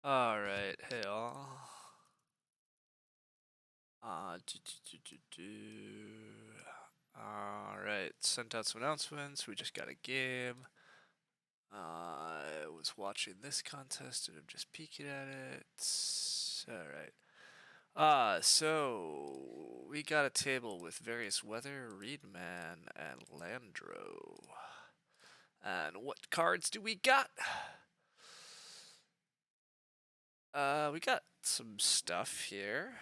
Alright, hey all. Do. Alright, sent out some announcements. We just got a game. I was watching this contest and I'm just peeking at it. Alright. So we got a table with various weather, Reedman, and Landro. And what cards do we got? We got some stuff here.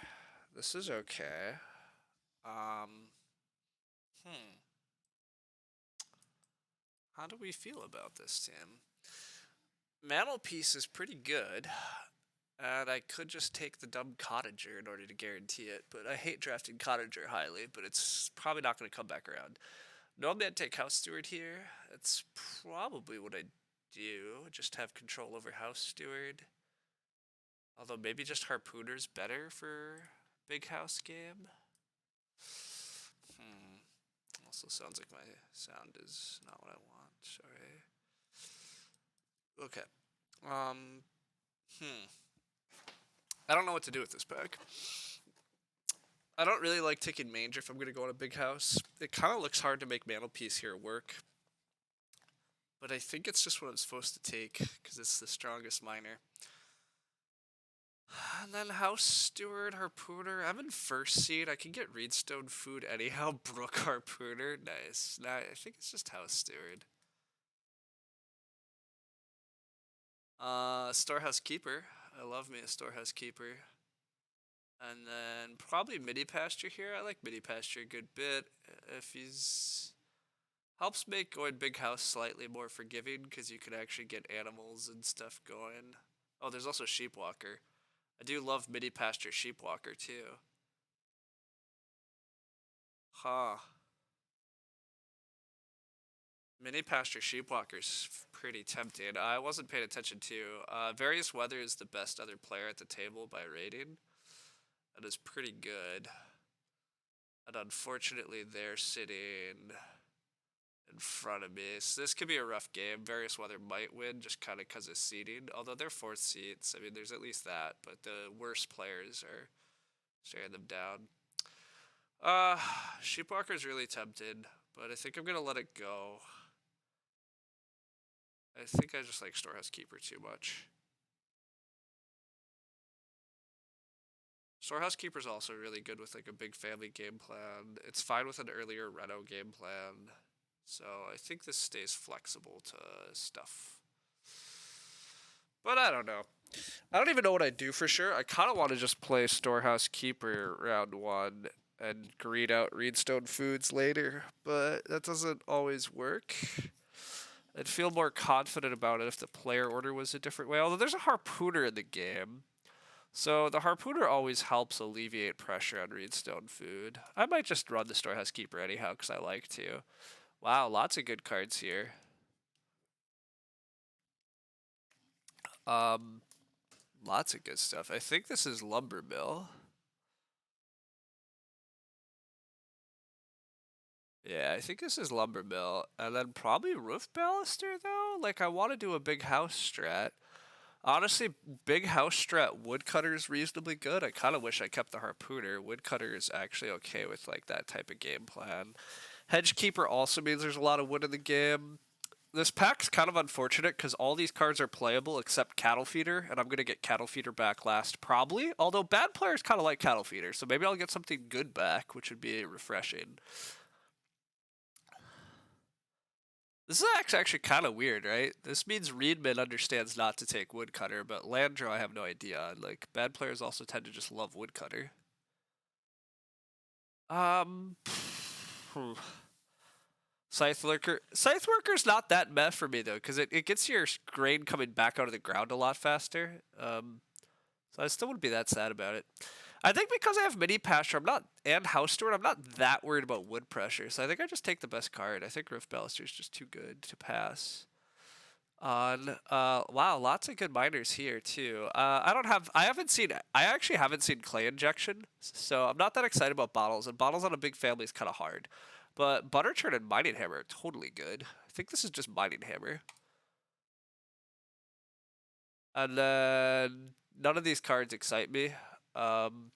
This is okay. Um, hmm. How do we feel about this team? Mantelpiece is pretty good, and I could just take the dumb Cottager in order to guarantee it, but I hate drafting Cottager highly, but it's probably not going to come back around. Normally I'd take House Steward here. That's probably what I'd do, just have control over House Steward. Although maybe just Harpooner's better for big house game. Also sounds like my sound is not what I want. Sorry. Okay. I don't know what to do with this pack. I don't really like taking Manger if I'm going to go on a big house. It kind of looks hard to make Mantelpiece here work. But I think it's just what I'm supposed to take, because it's the strongest miner. And then House Steward, Harpooner. I'm in first seed. I can get Reedstone food anyhow. Brook Harpooner. Nice. Nah, I think it's just House Steward. Storehouse Keeper. I love me a Storehouse Keeper. And then probably Mini Pasture here. I like Mini Pasture a good bit. If he's... Helps make going big house slightly more forgiving, because you can actually get animals and stuff going. Oh, there's also Sheepwalker. I do love Mini Pasture Sheepwalker too. Huh. Mini Pasture Sheepwalker's pretty tempting. I wasn't paying attention to. Various Weather is the best other player at the table by rating. That is pretty good. And unfortunately, they're sitting in front of me. So this could be a rough game. Various Weather might win just kind of because of seeding. Although they're fourth seats. I mean, there's at least that. But the worst players are staring them down. Sheepwalker's really tempted. But I think I'm going to let it go. I think I just like Storehouse Keeper too much. Storehouse Keeper's also really good with like a big family game plan. It's fine with an earlier Reno game plan. So I think this stays flexible to stuff. But I don't know. I don't even know what I do for sure. I kind of want to just play Storehouse Keeper round one and greed out Reedstone Foods later, but that doesn't always work. I'd feel more confident about it if the player order was a different way, although there's a Harpooner in the game. So the Harpooner always helps alleviate pressure on Reedstone Food. I might just run the Storehouse Keeper anyhow, because I like to. Wow, lots of good cards here. Lots of good stuff. I think this is Lumber Mill. Yeah, I think this is Lumber Mill. And then probably Roof Baluster, though? Like, I want to do a big house strat. Honestly, big house strat Woodcutter is reasonably good. I kind of wish I kept the Harpooner. Woodcutter is actually okay with, like, that type of game plan. Hedgekeeper also means there's a lot of wood in the game. This pack's kind of unfortunate because all these cards are playable except Cattle Feeder, and I'm going to get Cattle Feeder back last, probably. Although bad players kind of like Cattle Feeder, so maybe I'll get something good back, which would be refreshing. This is actually kind of weird, right? This means Reedman understands not to take Woodcutter, but Landro I have no idea. Like, bad players also tend to just love Woodcutter. Um... Scythe Lurker. Scythe Worker's not that meh for me, though, because it gets your grain coming back out of the ground a lot faster. So I still wouldn't be that sad about it. I think because I have Mini Pasture, and House Steward, I'm not that worried about wood pressure. So I think I just take the best card. I think Roof Baluster is just too good to pass. Wow, lots of good miners here too. I actually haven't seen Clay Injection, so I'm not that excited about bottles. And bottles on a big family is kind of hard. But Butter Churn and Mining Hammer are totally good. I think this is just Mining Hammer. And then none of these cards excite me. Um,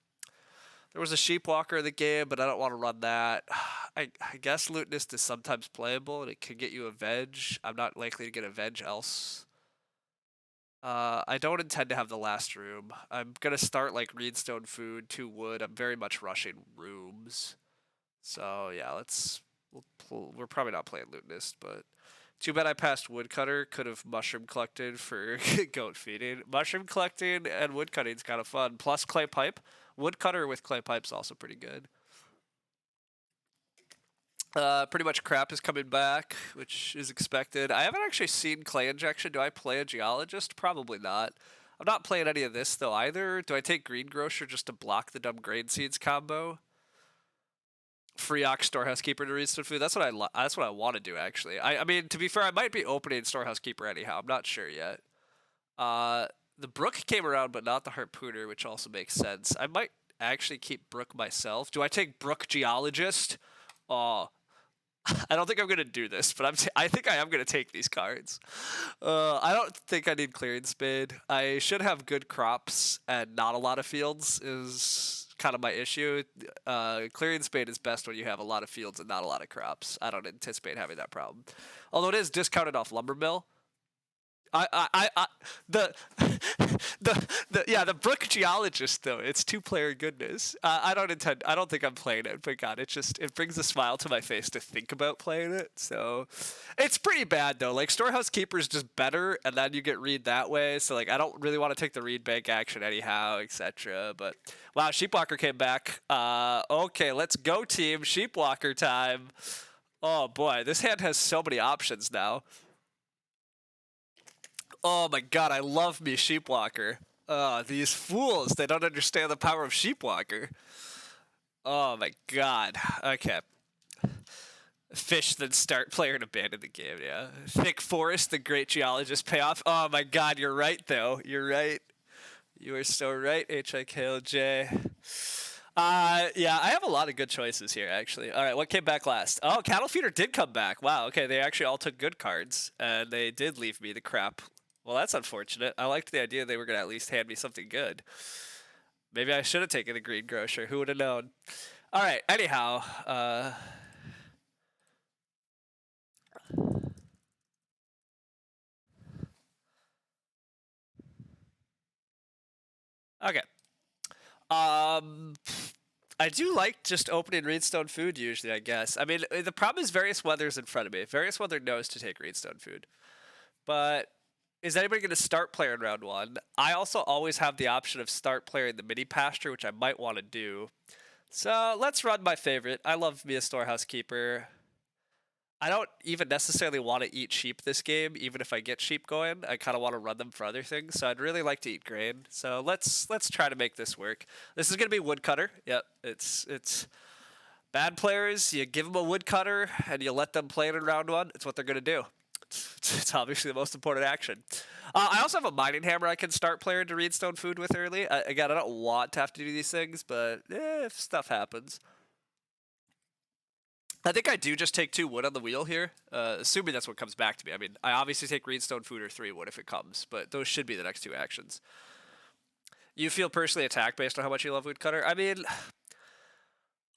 there was a Sheepwalker in the game, but I don't want to run that. I guess Lutenist is sometimes playable, and it can get you a veg. I'm not likely to get a veg else. I don't intend to have the last room. I'm gonna start like Reedstone Food, 2 wood. I'm very much rushing rooms. So yeah, we're probably not playing Lutenist, but too bad I passed Woodcutter. Could have mushroom collected for goat feeding. Mushroom collecting and woodcutting is kind of fun. Plus clay pipe. Woodcutter with clay pipe's also pretty good. Pretty much crap is coming back, which is expected. I haven't actually seen clay injection. Do I play a geologist? Probably not. I'm not playing any of this though either. Do I take greengrocer just to block the dumb grain seeds combo? Free ox storehouse keeper to read some food. That's what that's what I want to do actually. I mean, to be fair, I might be opening storehouse keeper anyhow. I'm not sure yet. The brook came around, but not the harpooner, which also makes sense. I might actually keep brook myself. Do I take brook geologist? Oh, I don't think I'm gonna do this, but I think I am gonna take these cards. I don't think I need clearing spade. I should have good crops and not a lot of fields is kind of my issue. Clearing spade is best when you have a lot of fields and not a lot of crops. I don't anticipate having that problem. Although it is discounted off lumber mill, the the brook geologist though, it's 2 player goodness. I don't think I'm playing it, but God, it brings a smile to my face to think about playing it. So it's pretty bad though. Like storehouse keeper is just better, and then you get read that way. So like I don't really want to take the read bank action anyhow, etc. But wow, Sheepwalker came back. Okay, let's go team. Sheepwalker time. Oh boy, this hand has so many options now. Oh my god, I love me Sheepwalker. These fools, they don't understand the power of Sheepwalker. Oh my god. Okay. Fish, then start player and abandon the game, yeah. Thick Forest, the great geologist payoff. Oh my god, you're right though. You're right. You are so right, HIKLJ. Yeah, I have a lot of good choices here, actually. All right, what came back last? Oh, Cattle Feeder did come back. Wow, okay, they actually all took good cards, and they did leave me the crap. Well, that's unfortunate. I liked the idea they were going to at least hand me something good. Maybe I should have taken a greengrocer. Who would have known? All right, anyhow. Okay. I do like just opening Reedstone Food usually, I guess. I mean, the problem is Various Weather's in front of me. Various Weather knows to take Reedstone Food. But is anybody going to start player in round 1? I also always have the option of start player in the mini pasture, which I might want to do. So let's run my favorite. I love me a storehouse keeper. I don't even necessarily want to eat sheep this game, even if I get sheep going. I kind of want to run them for other things, so I'd really like to eat grain. So let's try to make this work. This is gonna be woodcutter. Yep, it's bad players. You give them a woodcutter and you let them play it in round 1. It's what they're gonna do. It's obviously the most important action. I also have a mining hammer I can start player to Reedstone Food with early. Again, I don't want to have to do these things, but if stuff happens. I think I do just take 2 wood on the wheel here, assuming that's what comes back to me. I mean, I obviously take Reedstone Food or 3 wood if it comes, but those should be the next 2 actions. You feel personally attacked based on how much you love Woodcutter? I mean,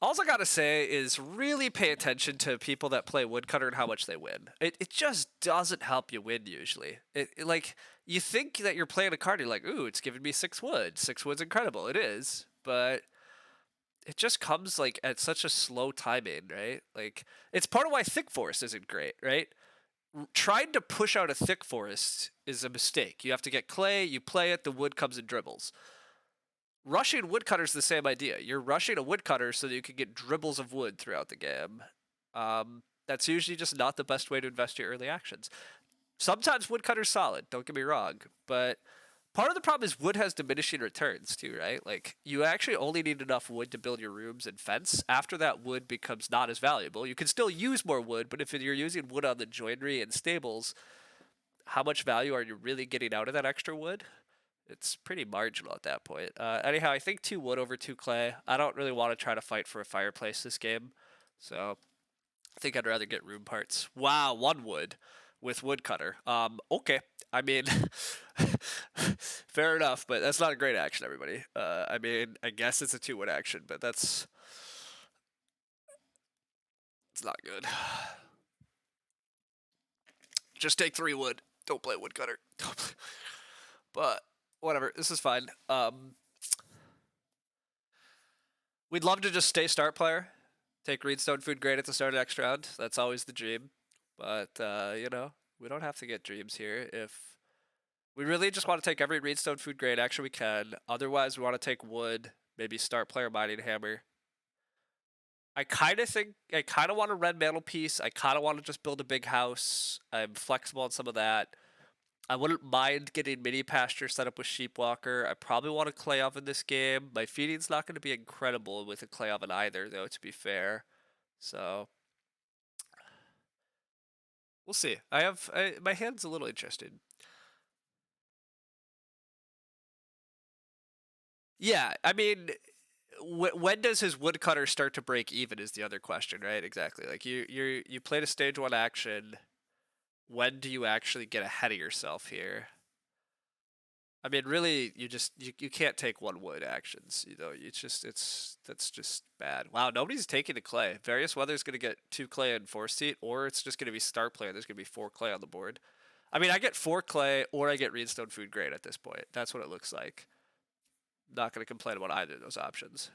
all I gotta say is really pay attention to people that play Woodcutter and how much they win. It just doesn't help you win usually. Like, you think that you're playing a card, you're like, ooh, it's giving me 6 wood. 6 wood's incredible. It is, but it just comes like at such a slow timing, right? Like it's part of why thick forest isn't great, right? Trying to push out a thick forest is a mistake. You have to get clay, you play it, the wood comes and dribbles. Rushing woodcutter is the same idea. You're rushing a woodcutter so that you can get dribbles of wood throughout the game. That's usually just not the best way to invest your early actions. Sometimes woodcutter's solid, don't get me wrong, but part of the problem is wood has diminishing returns too, right? Like you actually only need enough wood to build your rooms and fence. After that, wood becomes not as valuable. You can still use more wood, but if you're using wood on the joinery and stables, how much value are you really getting out of that extra wood? It's pretty marginal at that point. Anyhow, I think 2 wood over 2 clay. I don't really want to try to fight for a fireplace this game, so I think I'd rather get room parts. Wow, 1 wood with woodcutter. Okay. I mean, fair enough, but that's not a great action, everybody. I mean, I guess it's a 2-wood action, but it's not good. Just take 3 wood. Don't play woodcutter. But whatever, this is fine. We'd love to just stay start player, take Reedstone Food Grade at the start of next round. That's always the dream. But you know, we don't have to get dreams here. If we really just want to take every Reedstone Food Grade action we can, otherwise we want to take wood, maybe start player Mining Hammer. I kind of want a red mantelpiece. I kind of want to just build a big house. I'm flexible on some of that. I wouldn't mind getting mini pasture set up with Sheepwalker. I probably want a clay oven this game. My feeding's not going to be incredible with a clay oven either, though, to be fair. So we'll see. My hand's a little interested. Yeah, I mean, when does his woodcutter start to break even is the other question, right? Exactly. Like you played a stage 1 action. When do you actually get ahead of yourself here? I mean, really, you can't take 1 wood actions. You know, that's just bad. Wow, nobody's taking the clay. Various Weather's gonna get 2 clay and 4 seat, or it's just gonna be start player. There's gonna be 4 clay on the board. I mean, I get 4 clay, or I get Reedstone Food Grade at this point. That's what it looks like. Not gonna complain about either of those options.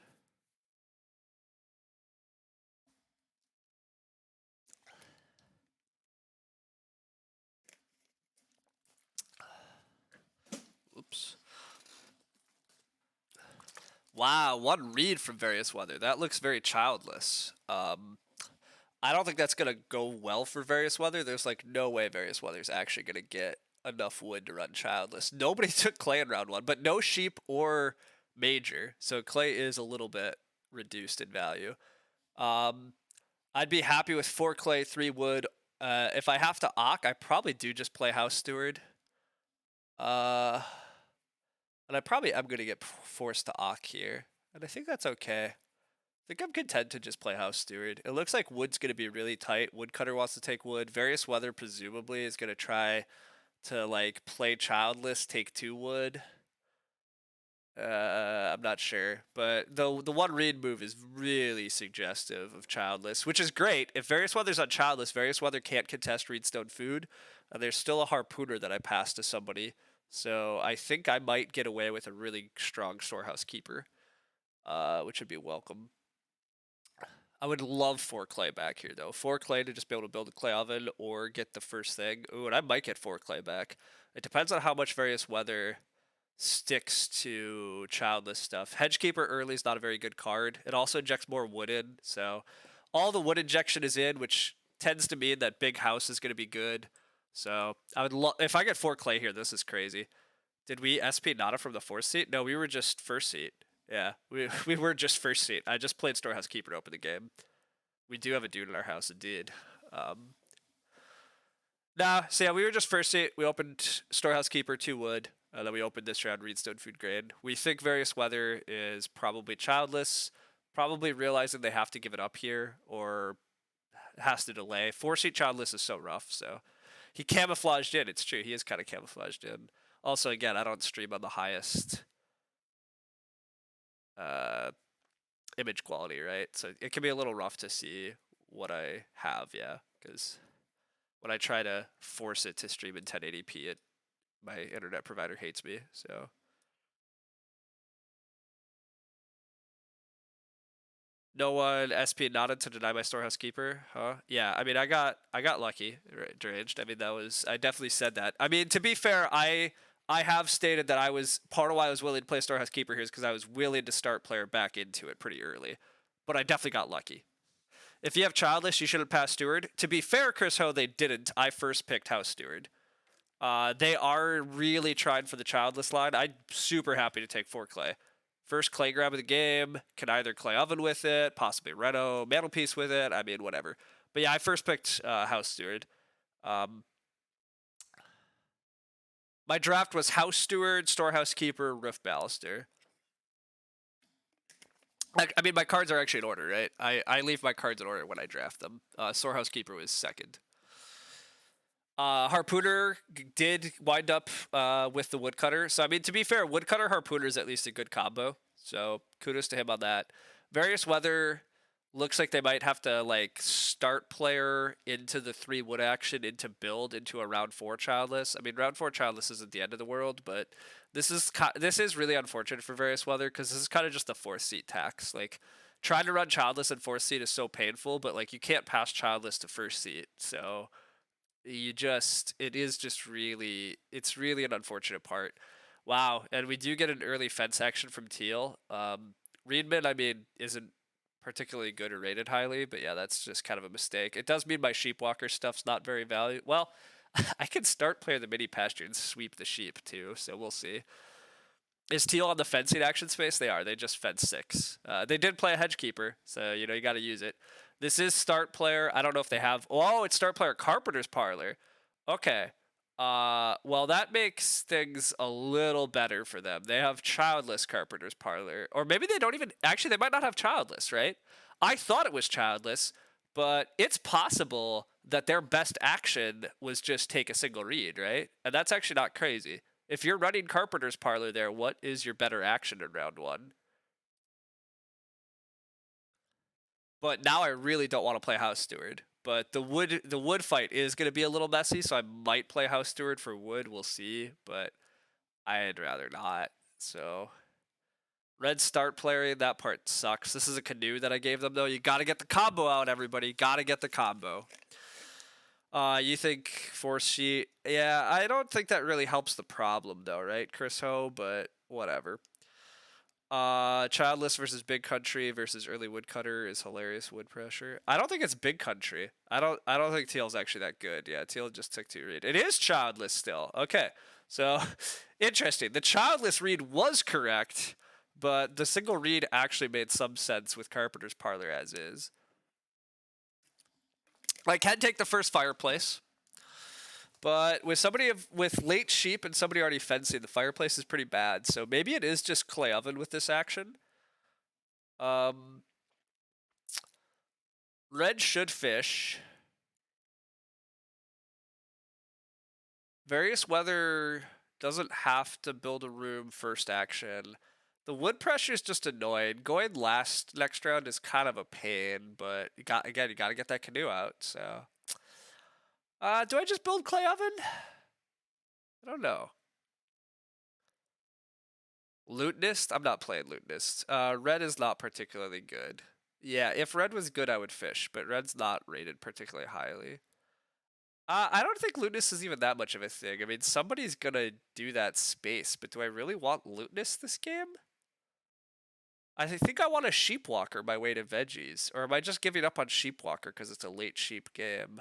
Oops. Wow, 1 read from Various Weather. That looks very childless. I don't think that's gonna go well for Various Weather. There's like no way Various Weather's actually gonna get enough wood to run childless. Nobody took clay in round 1, but no sheep or major, so clay is a little bit reduced in value. I'd be happy with 4 clay, 3 wood. If I have to Ock, I probably do just play House Steward. And I'm gonna get forced to Ock here, and I think that's okay. I think I'm content to just play House Steward. It looks like wood's going to be really tight. Woodcutter wants to take wood. Various Weather presumably is going to try to like play childless, take 2 wood. I'm not sure, but the 1 read move is really suggestive of childless, which is great. If Various Weather's on childless, Various Weather can't contest Reedstone Food. There's still a harpooner that I passed to somebody, so I think I might get away with a really strong Storehouse Keeper, which would be welcome. I would love 4 clay back here, though. 4 clay to just be able to build a clay oven or get the first thing. Ooh, and I might get 4 clay back. It depends on how much Various Weather sticks to childless stuff. Hedgekeeper early is not a very good card. It also injects more wood in, so all the wood injection is in, which tends to mean that big house is going to be good. So I would love if I get 4 clay here. This is crazy. Did we SP Nada from the 4th seat? No, we were just first seat. Yeah, we were just first seat. I just played Storehouse Keeper to open the game. We do have a dude in our house, indeed. So yeah, we were just first seat. We opened Storehouse Keeper 2 wood. Then we opened this round Reedstone Food Grade. We think Various Weather is probably childless, probably realizing they have to give it up here or has to delay. 4 seat childless is so rough, so he camouflaged in. It's true, he is kind of camouflaged in. Also, again, I don't stream on the highest image quality, right? So it can be a little rough to see what I have, yeah, because when I try to force it to stream in 1080p, my internet provider hates me. So no one SP nodded to deny my Storehouse Keeper, huh? Yeah, I mean, I got lucky, deranged. I mean, I definitely said that. I mean, to be fair, I have stated that I was part of why I was willing to play Storehouse Keeper here is because I was willing to start player back into it pretty early, but I definitely got lucky. If you have childless, you should have passed Steward. To be fair, Chris Ho, they didn't. I first picked House Steward. They are really trying for the childless line. I'm super happy to take 4 clay. First clay grab of the game. Can either clay oven with it, possibly Reno, mantelpiece with it. I mean, whatever. But yeah, I first picked House Steward. My draft was House Steward, Storehouse Keeper, Roof Baluster. I mean, my cards are actually in order, right? I leave my cards in order when I draft them. Storehouse Keeper was second. Harpooner did wind up with the Woodcutter. So, I mean, to be fair, Woodcutter Harpooner is at least a good combo. So, kudos to him on that. Various Weather looks like they might have to, like, start player into the 3 wood action into build into a round 4 Childless. I mean, round 4 Childless isn't the end of the world, but this is really unfortunate for Various Weather because this is kind of just a 4th seat tax. Like, trying to run Childless in 4th seat is so painful, but, like, you can't pass Childless to 1st seat. So it's really an unfortunate part. Wow, and we do get an early fence action from Teal. Reedman, I mean, isn't particularly good or rated highly, but yeah, that's just kind of a mistake. It does mean my Sheepwalker stuff's not very valuable. Well, I can start playing the mini pasture and sweep the sheep too, so we'll see. Is Teal on the fencing action space? They are. They just fence 6. They did play a Hedgekeeper, so you got to use it. This is start player. I don't know if they have. Oh, it's start player Carpenter's Parlor. Okay. Well, that makes things a little better for them. They have childless Carpenter's Parlor, or maybe they don't even. Actually, they might not have childless, right? I thought it was childless, but it's possible that their best action was just take a single read, right? And that's actually not crazy. If you're running Carpenter's Parlor there, what is your better action in round 1? But now I really don't want to play House Steward. But the wood fight is going to be a little messy, so I might play House Steward for wood. We'll see, but I'd rather not. So red start player, that part sucks. This is a canoe that I gave them though. You got to get the combo out, everybody. Got to get the combo. You think force sheet? Yeah, I don't think that really helps the problem though, right, Chris Ho? But whatever. Childless versus Big Country versus Early Woodcutter is hilarious. Wood pressure. I don't think it's Big Country. I don't think Teal's actually that good. Yeah, Teal just took 2 read. It is Childless still. Okay, so interesting. The Childless read was correct, but the single read actually made some sense with Carpenter's Parlor as is. I can take the first fireplace. But with somebody with late sheep and somebody already fencing, the fireplace is pretty bad. So maybe it is just clay oven with this action. Red should fish. Various Weather doesn't have to build a room first action. The wood pressure is just annoying. Going last next round is kind of a pain, but you got to get that canoe out. So, do I just build clay oven? I don't know. Lutenist? I'm not playing Lutenist. Red is not particularly good. Yeah, if red was good, I would fish, but red's not rated particularly highly. I don't think Lutenist is even that much of a thing. I mean, somebody's gonna do that space, but do I really want Lutenist this game? I think I want a Sheepwalker by way to veggies, or am I just giving up on Sheepwalker because it's a late sheep game?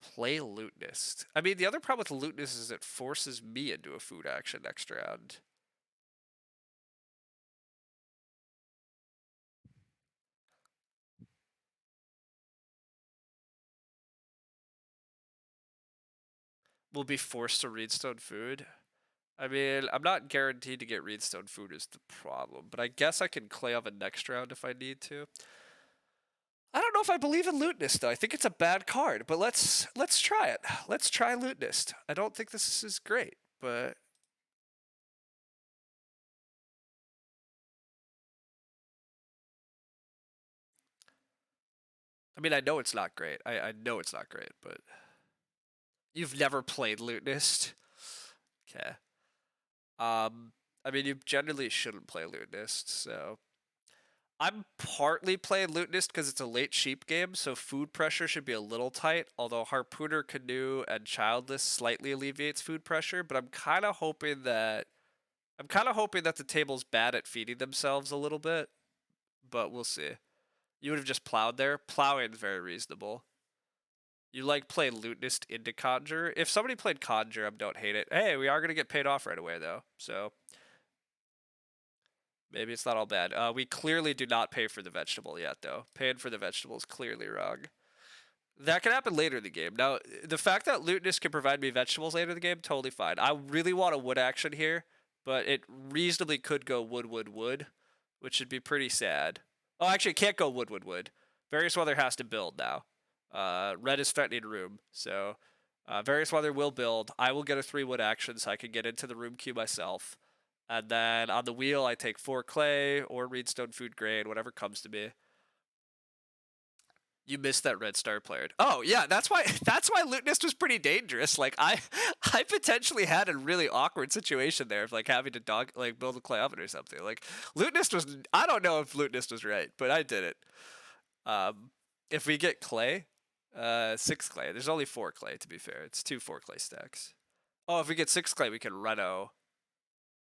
Play Lutenist. I mean, the other problem with Lutenist is it forces me into a food action next round. Will be forced to Reedstone food. I mean, I'm not guaranteed to get Reedstone food is the problem, but I guess I can clay oven next round if I need to. I don't know if I believe in Lutenist though. I think it's a bad card, but let's try it. Let's try Lutenist. I don't think this is great, but I mean, I know it's not great. I know it's not great, but you've never played Lutenist. Okay. I mean, you generally shouldn't play Lutenist, so I'm partly playing Lutenist because it's a late sheep game, so food pressure should be a little tight, although Harpooner, Canoe, and Childless slightly alleviates food pressure, but I'm kind of hoping that the table's bad at feeding themselves a little bit, but we'll see. You would have just plowed there. Plowing is very reasonable. You like play Lutenist into Conjure. If somebody played Conjure, I don't hate it. Hey, we are going to get paid off right away, though, so maybe it's not all bad. We clearly do not pay for the vegetable yet, though. Paying for the vegetable is clearly wrong. That can happen later in the game. Now, the fact that Lutenist can provide me vegetables later in the game, totally fine. I really want a wood action here, but it reasonably could go wood, which would be pretty sad. Oh, actually, it can't go wood. Various Weather has to build now. Red is threatening room, so Various weather will build. I will get a 3 wood action so I can get into the room queue myself. And then on the wheel, I take 4 clay or reedstone food grain, whatever comes to me. You missed that red star player. Oh yeah, that's why Lutenist was pretty dangerous. Like I potentially had a really awkward situation there of like having to build a clay oven or something. Like Lutenist was, I don't know if Lutenist was right, but I did it. If we get clay, 6 clay. There's only 4 clay to be fair. It's 2 4 clay stacks. Oh, if we get 6 clay, we can reno.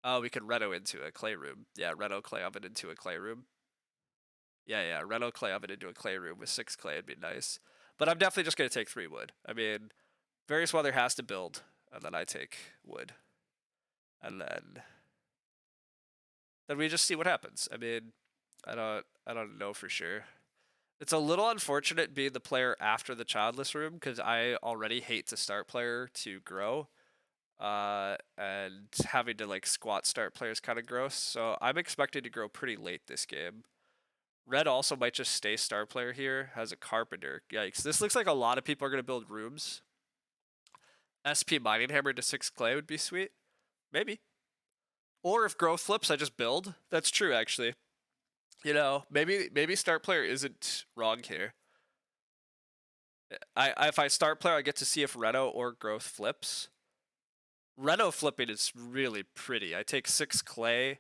Oh, we can reno into a clay room. Yeah, reno clay oven into a clay room. Yeah, reno clay oven into a clay room with 6 clay would be nice. But I'm definitely just gonna take 3 wood. I mean, various weather has to build, and then I take wood, and then we just see what happens. I mean, I don't know for sure. It's a little unfortunate being the player after the childless room because I already hate to start player to grow. And having to like squat start player is kind of gross. So I'm expecting to grow pretty late this game. Red also might just stay star player here. Has a carpenter. Yikes. This looks like a lot of people are going to build rooms. SP mining hammer to 6 clay would be sweet. Maybe. Or if growth flips, I just build. That's true, actually. You know, maybe start player isn't wrong here. If I start player, I get to see if Reno or growth flips. Reno flipping is really pretty. I take 6 clay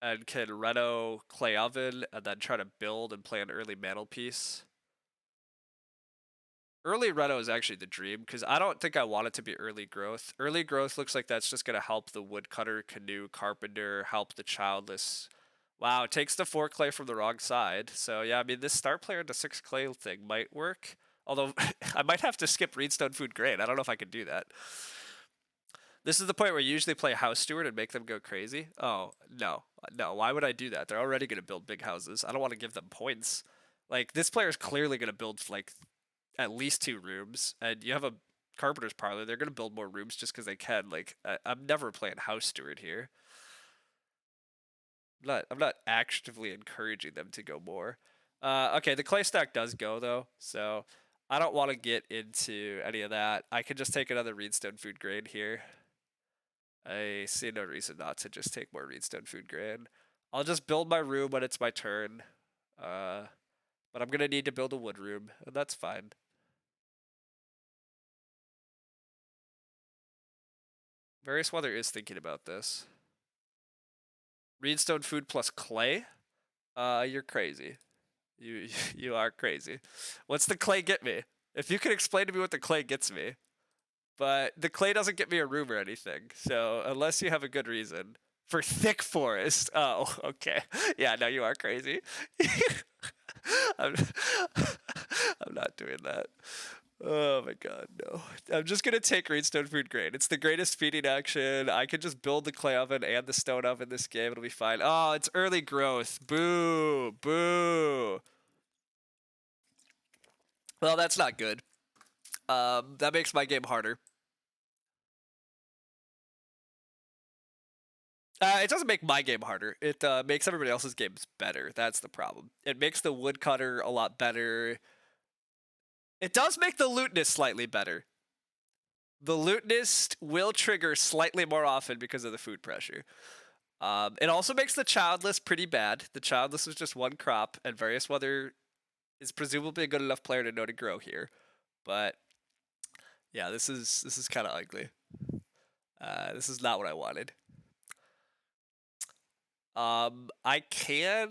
and can Reno clay oven and then try to build and play an early mantle piece. Early Reno is actually the dream because I don't think I want it to be early growth. Early growth looks like that's just going to help the woodcutter, canoe, carpenter, help the childless. Wow, it takes the 4 clay from the wrong side. So yeah, I mean, this start player into 6 clay thing might work. Although I might have to skip reedstone food grain. I don't know if I can do that. This is the point where you usually play house steward and make them go crazy. Oh, no. Why would I do that? They're already going to build big houses. I don't want to give them points. Like, this player is clearly going to build, like, at least 2 rooms. And you have a carpenter's parlor. They're going to build more rooms just because they can. Like, I'm never playing house steward here. I'm not actively encouraging them to go more. Okay, the clay stack does go, though. So I don't want to get into any of that. I could just take another reedstone food grain here. I see no reason not to just take more reedstone food grain. I'll just build my room when it's my turn. But I'm going to need to build a wood room, and that's fine. Various weather is thinking about this. Reedstone food plus clay? You're crazy. You are crazy. What's the clay get me? If you could explain to me what the clay gets me. But the clay doesn't get me a room or anything. So unless you have a good reason. For thick forest. Oh, okay. Yeah, no, you are crazy. I'm, I'm not doing that. Oh my god, no. I'm just gonna take Reedstone Food Grain. It's the greatest feeding action. I could just build the clay oven and the stone oven this game. It'll be fine. Oh, it's early growth. Boo. Boo. Well, that's not good. That makes my game harder. It doesn't make my game harder. It makes everybody else's games better. That's the problem. It makes the woodcutter a lot better. It does make the lutenist slightly better. The lutenist will trigger slightly more often because of the food pressure. It also makes the childless pretty bad. The childless is just 1 crop, and various weather is presumably a good enough player to know to grow here. But yeah, this is kind of ugly. This is not what I wanted. I can.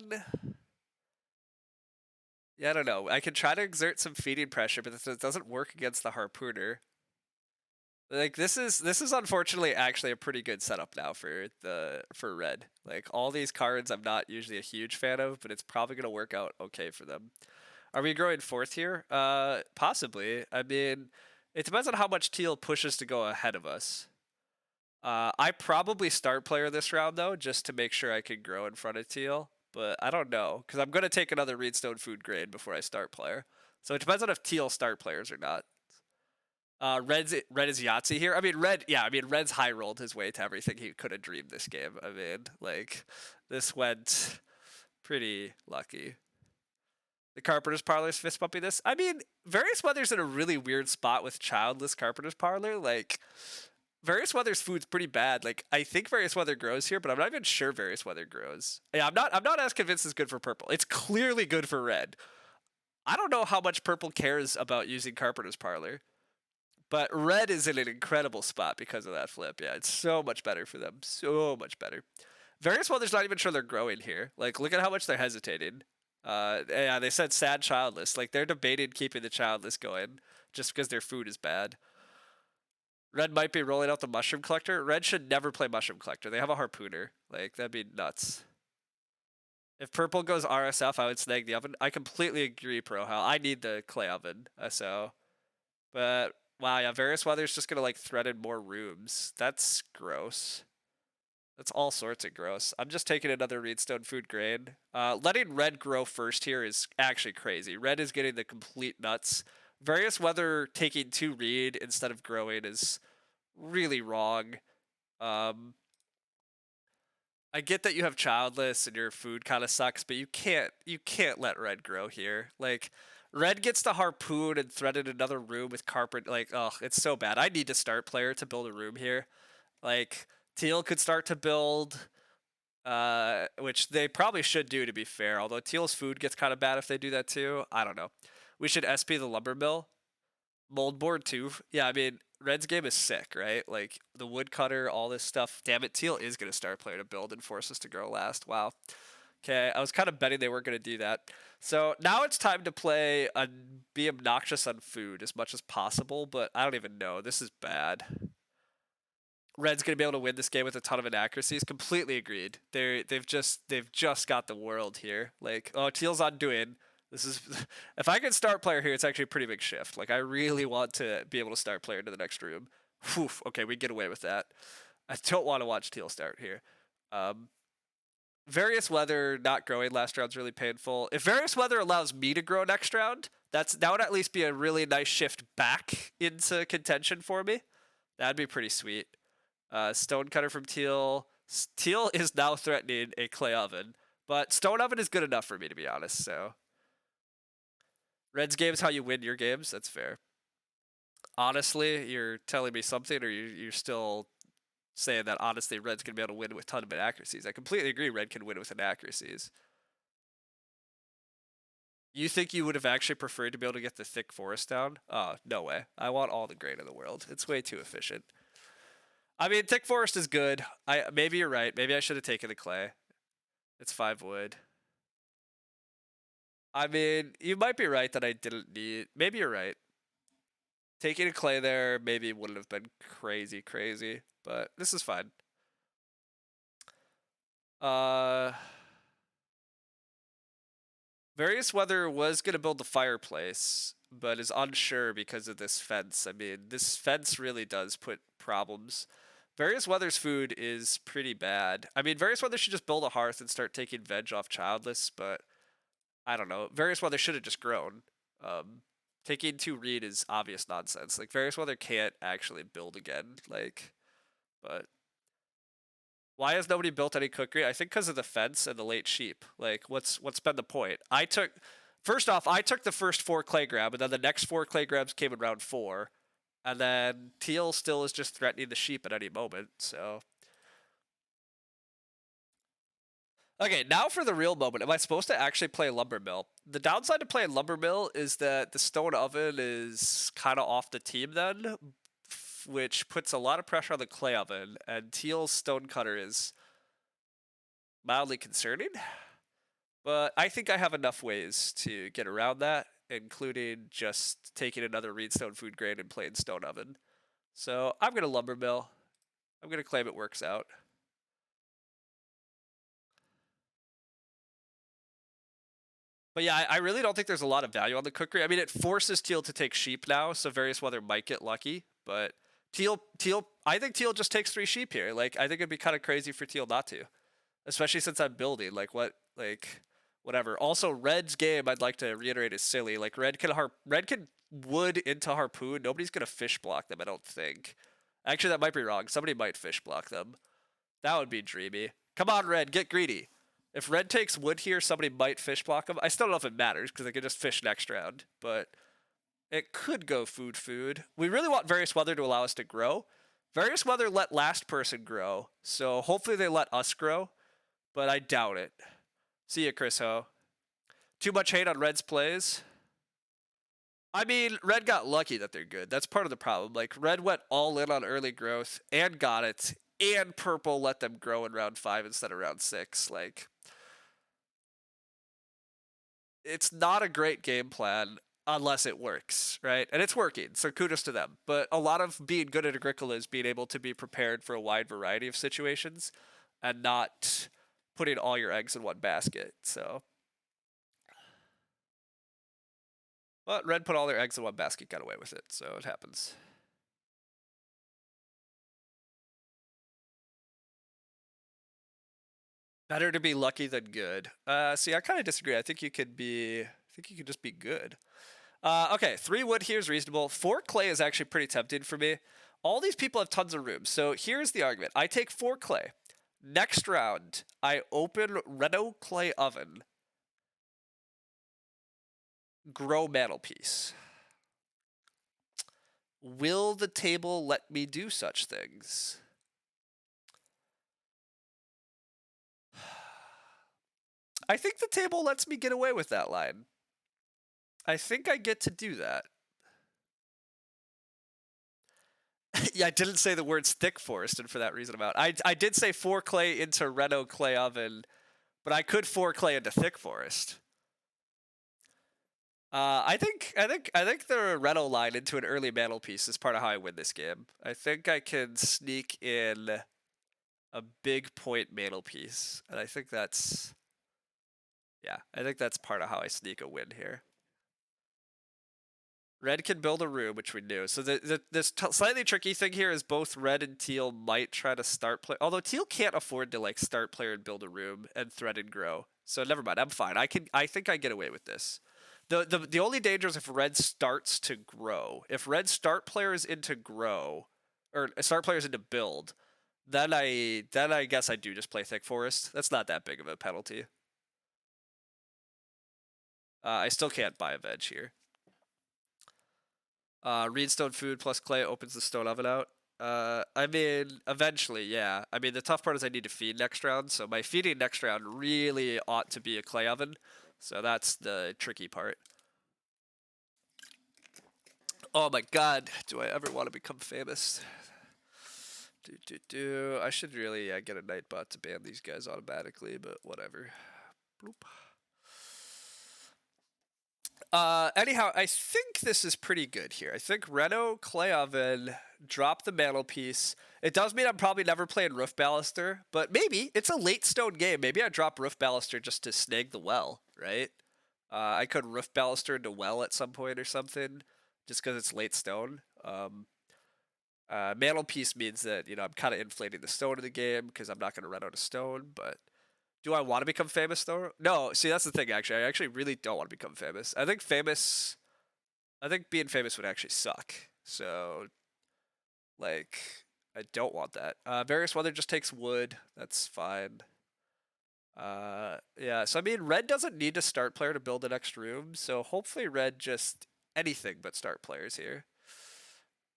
Yeah, I don't know. I can try to exert some feeding pressure, but it doesn't work against the harpooner. Like this is unfortunately actually a pretty good setup now for red. Like all these cards I'm not usually a huge fan of, but it's probably gonna work out okay for them. Are we growing 4th here? Possibly. I mean, it depends on how much teal pushes to go ahead of us. I probably start player this round though, just to make sure I can grow in front of teal. But I don't know, because I'm gonna take another reedstone food grade before I start player. So it depends on if teal start players or not. Red is Yahtzee here. I mean, Red's high rolled his way to everything he could have dreamed this game. I mean, like, this went pretty lucky. The Carpenter's Parlor is fist bumping this. I mean, Various Weather's in a really weird spot with childless Carpenter's Parlor. Like, Various Weather's food's pretty bad. Like, I think Various Weather grows here, but I'm not even sure Various Weather grows. Yeah, I'm not as convinced it's good for purple. It's clearly good for red. I don't know how much purple cares about using Carpenter's Parlor, but red is in an incredible spot because of that flip. Yeah, it's so much better for them. So much better. Various Weather's not even sure they're growing here. Like, look at how much they're hesitating. Yeah, they said sad childless. Like, they're debating keeping the childless going just because their food is bad. Red might be rolling out the Mushroom Collector. Red should never play Mushroom Collector. They have a Harpooner. Like, that'd be nuts. If purple goes RSF, I would snag the oven. I completely agree, ProHal. I need the clay oven, so. But, wow, yeah, Various Weather's just going to, like, threaten more rooms. That's gross. That's all sorts of gross. I'm just taking another Reedstone food grain. Letting red grow first here is actually crazy. Red is getting the complete nuts. Various Weather taking 2 reed instead of growing is really wrong. I get that you have childless and your food kind of sucks, but you can't let red grow here. Like, red gets to harpoon and threaten another room with carpet. Like, oh, it's so bad. I need to start player to build a room here. Like, teal could start to build, which they probably should do, to be fair. Although teal's food gets kind of bad if they do that too. I don't know. We should SP the lumber mill. Mold board too. Yeah, I mean, red's game is sick, right? Like, the woodcutter, all this stuff. Damn it, teal is going to start player to build and force us to grow last. Wow. Okay, I was kind of betting they weren't going to do that. So now it's time to play and be obnoxious on food as much as possible, but I don't even know. This is bad. Red's gonna be able to win this game with a ton of inaccuracies. Completely agreed. They've just got the world here. Like, oh, teal's undoing. This is if I can start player here, it's actually a pretty big shift. Like, I really want to be able to start player into the next room. Whew, okay, we get away with that. I don't want to watch teal start here. Various Weather not growing last round's really painful. If Various Weather allows me to grow next round, that would at least be a really nice shift back into contention for me. That'd be pretty sweet. Stonecutter from teal. Teal is now threatening a clay oven, but stone oven is good enough for me, to be honest. So, red's game is how you win your games. That's fair. Honestly, you're telling me something, or you're still saying that honestly red's gonna be able to win with a ton of inaccuracies? I completely agree. Red can win with inaccuracies. You think you would have actually preferred to be able to get the thick forest down? No way. I want all the grain in the world. It's way too efficient. I mean, thick forest is good. Maybe you're right. Maybe I should have taken the clay. It's 5 wood. I mean, you might be right that I didn't need. Maybe you're right. Taking a clay there maybe wouldn't have been crazy, but this is fine. Various Weather was gonna build the fireplace, but is unsure because of this fence. I mean, this fence really does put problems. Various Weather's food is pretty bad. I mean, Various Weather should just build a hearth and start taking veg off childless, but I don't know. Various Weather should have just grown. Taking 2 reed is obvious nonsense. Like, Various Weather can't actually build again. Like, but why has nobody built any cookery? I think because of the fence and the late sheep. Like, what's been the point? First off, I took the first 4 clay grab, and then the next 4 clay grabs came in round 4. And then teal still is just threatening the sheep at any moment, so. Okay, now for the real moment. Am I supposed to actually play lumber mill? The downside to playing lumber mill is that the stone oven is kind of off the team then, which puts a lot of pressure on the clay oven, and teal's stone cutter is mildly concerning. But I think I have enough ways to get around that, including just taking another Reedstone food grain and playing stone oven. So I'm going to lumber mill. I'm going to claim it works out. But yeah, I really don't think there's a lot of value on the cookery. I mean, it forces teal to take sheep now, so Various Weather might get lucky. But I think teal just takes 3 sheep here. Like, I think it'd be kind of crazy for teal not to, especially since I'm building. Like, whatever. Also, red's game, I'd like to reiterate, is silly. Like, red can wood into harpoon. Nobody's gonna fish block them, I don't think. Actually, that might be wrong. Somebody might fish block them. That would be dreamy. Come on, red, get greedy. If red takes wood here, somebody might fish block them. I still don't know if it matters because they could just fish next round, but it could go food. We really want various weather to allow us to grow. Various weather let last person grow, so hopefully they let us grow, but I doubt it. See ya, Chris Ho. Too much hate on Red's plays. I mean, Red got lucky that they're good. That's part of the problem. Like, Red went all in on early growth and got it, and Purple let them grow in round 5 instead of round 6. Like, it's not a great game plan unless it works, right? And it's working, so kudos to them. But a lot of being good at Agricola is being able to be prepared for a wide variety of situations and not putting all your eggs in one basket. So, but Red put all their eggs in one basket, got away with it, so it happens. Better to be lucky than good. See, I kind of disagree. I think you could just be good. Okay, 3 wood here is reasonable. 4 clay is actually pretty tempting for me. All these people have tons of room. So here's the argument. I take 4 clay. Next round, I open Reno clay oven. Grow mantelpiece. Will the table let me do such things? I think the table lets me get away with that line. I think I get to do that. Yeah, I didn't say the words thick forest, and for that reason I'm out. I did say 4 clay into Reno clay oven, but I could 4 clay into thick forest. I think the Reno line into an early mantelpiece is part of how I win this game. I think I can sneak in a big point mantelpiece, and I think that's part of how I sneak a win here. Red can build a room, which we knew. So this slightly tricky thing here is both red and teal might try to start play. Although teal can't afford to like start player and build a room and thread and grow. So never mind. I'm fine. I think I get away with this. The only danger is if red starts to grow. If red start players into grow, or start players into build, then I guess I do just play thick forest. That's not that big of a penalty. I still can't buy a veg here. Reedstone food plus clay opens the stone oven out. I mean, eventually, yeah. I mean, the tough part is I need to feed next round, so my feeding next round really ought to be a clay oven. So that's the tricky part. Oh my god, do I ever want to become famous? I should really get a Nightbot to ban these guys automatically, but whatever. Bloop. Anyhow, I think this is pretty good here. I think Reno, Clay Oven, drop the mantelpiece. It does mean I'm probably never playing Roof Baluster, but maybe. It's a late stone game. Maybe I drop Roof Baluster just to snag the well, right? I could Roof Baluster into well at some point or something, just because it's late stone. Mantelpiece means that, I'm kind of inflating the stone of the game because I'm not going to run out of stone, but do I want to become famous though? No, see that's the thing actually. I actually really don't want to become famous. I think being famous would actually suck. So like I don't want that. Various weather just takes wood. That's fine. Yeah, so I mean red doesn't need to start player to build the next room, so hopefully red just anything but start players here.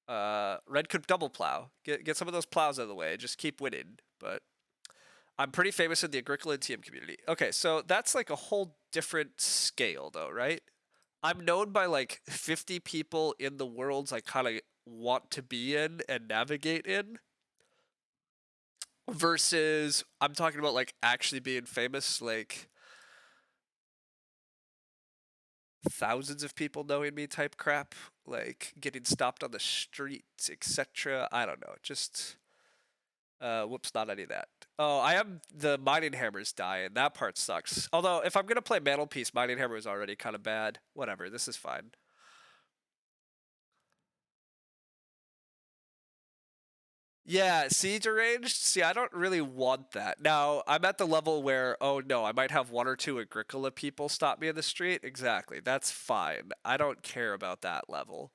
Red could double plow. Get some of those plows out of the way. Just keep winning, but I'm pretty famous in the Agricola and TM community. Okay, so that's like a whole different scale, though, right? I'm known by like 50 people in the worlds I kind of want to be in and navigate in, versus I'm talking about like actually being famous, like thousands of people knowing me type crap, like getting stopped on the street, etc. I don't know, just whoops, not any of that. Oh, I am the mining hammers dying. That part sucks. Although, if I'm gonna play mantelpiece, mining hammer is already kind of bad. Whatever, this is fine. Yeah, siege arranged. See, I don't really want that. Now, I'm at the level where, oh no, I might have 1 or 2 Agricola people stop me in the street. Exactly, that's fine. I don't care about that level.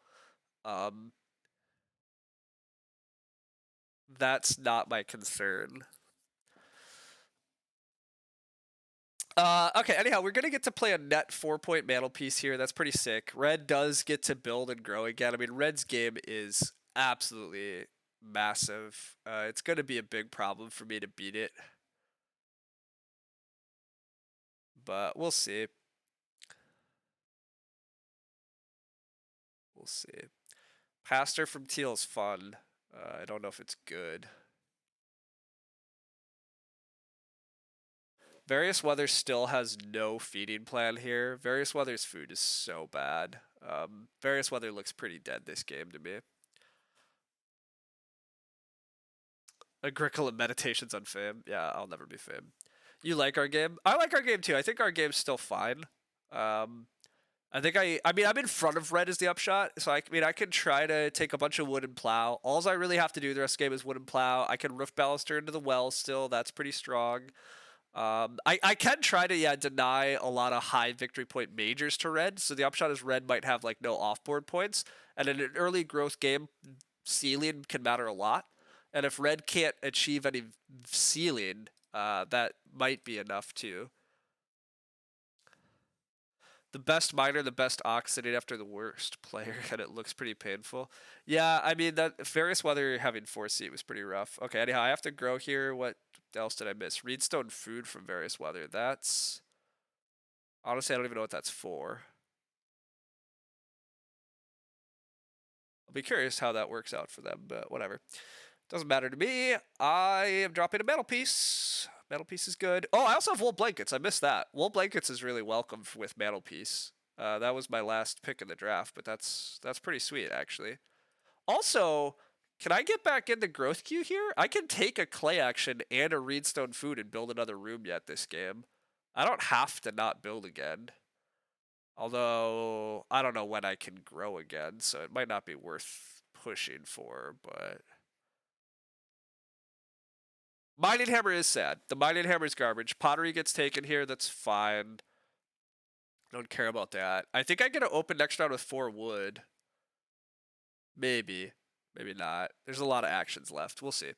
Um, that's not my concern. Okay, anyhow, we're gonna get to play a net 4-point mantelpiece here. That's pretty sick. Red does get to build and grow again. I mean, Red's game is absolutely massive. It's gonna be a big problem for me to beat it, but we'll see. We'll see. Pastor from Teal is fun. I don't know if it's good. Various Weather still has no feeding plan here. Various Weather's food is so bad. Various Weather looks pretty dead this game to me. Agricola Meditations on Fame. Yeah, I'll never be Fame. You like our game? I like our game too. I think our game's still fine. I mean, I'm in front of Red as the upshot, so I mean, I can try to take a bunch of wood and plow. All I really have to do the rest of the game is wood and plow. I can roof baluster into the well still. That's pretty strong. I can try to deny a lot of high victory point majors to Red. So the upshot is Red might have like no offboard points, and in an early growth game, ceiling can matter a lot. And if Red can't achieve any ceiling, that might be enough too. The best miner, the best oxidate after the worst player, and it looks pretty painful. Yeah, I mean that Various Weather having 4 seat was pretty rough. Okay, anyhow, I have to grow here. What else did I miss? Reedstone food from Various Weather. That's honestly I don't even know what that's for. I'll be curious how that works out for them, but whatever. Doesn't matter to me. I am dropping a metal piece. Metal piece is good. Oh, I also have wool blankets. I missed that. Wool blankets is really welcome with metal piece. That was my last pick in the draft, but that's pretty sweet actually. Also, can I get back into growth queue here? I can take a clay action and a reedstone food and build another room yet this game. I don't have to not build again. Although I don't know when I can grow again, so it might not be worth pushing for, but Mining Hammer is sad. The Mining Hammer is garbage. Pottery gets taken here. That's fine. I don't care about that. I think I get to open next round with 4 wood. Maybe. Maybe not. There's a lot of actions left. We'll see.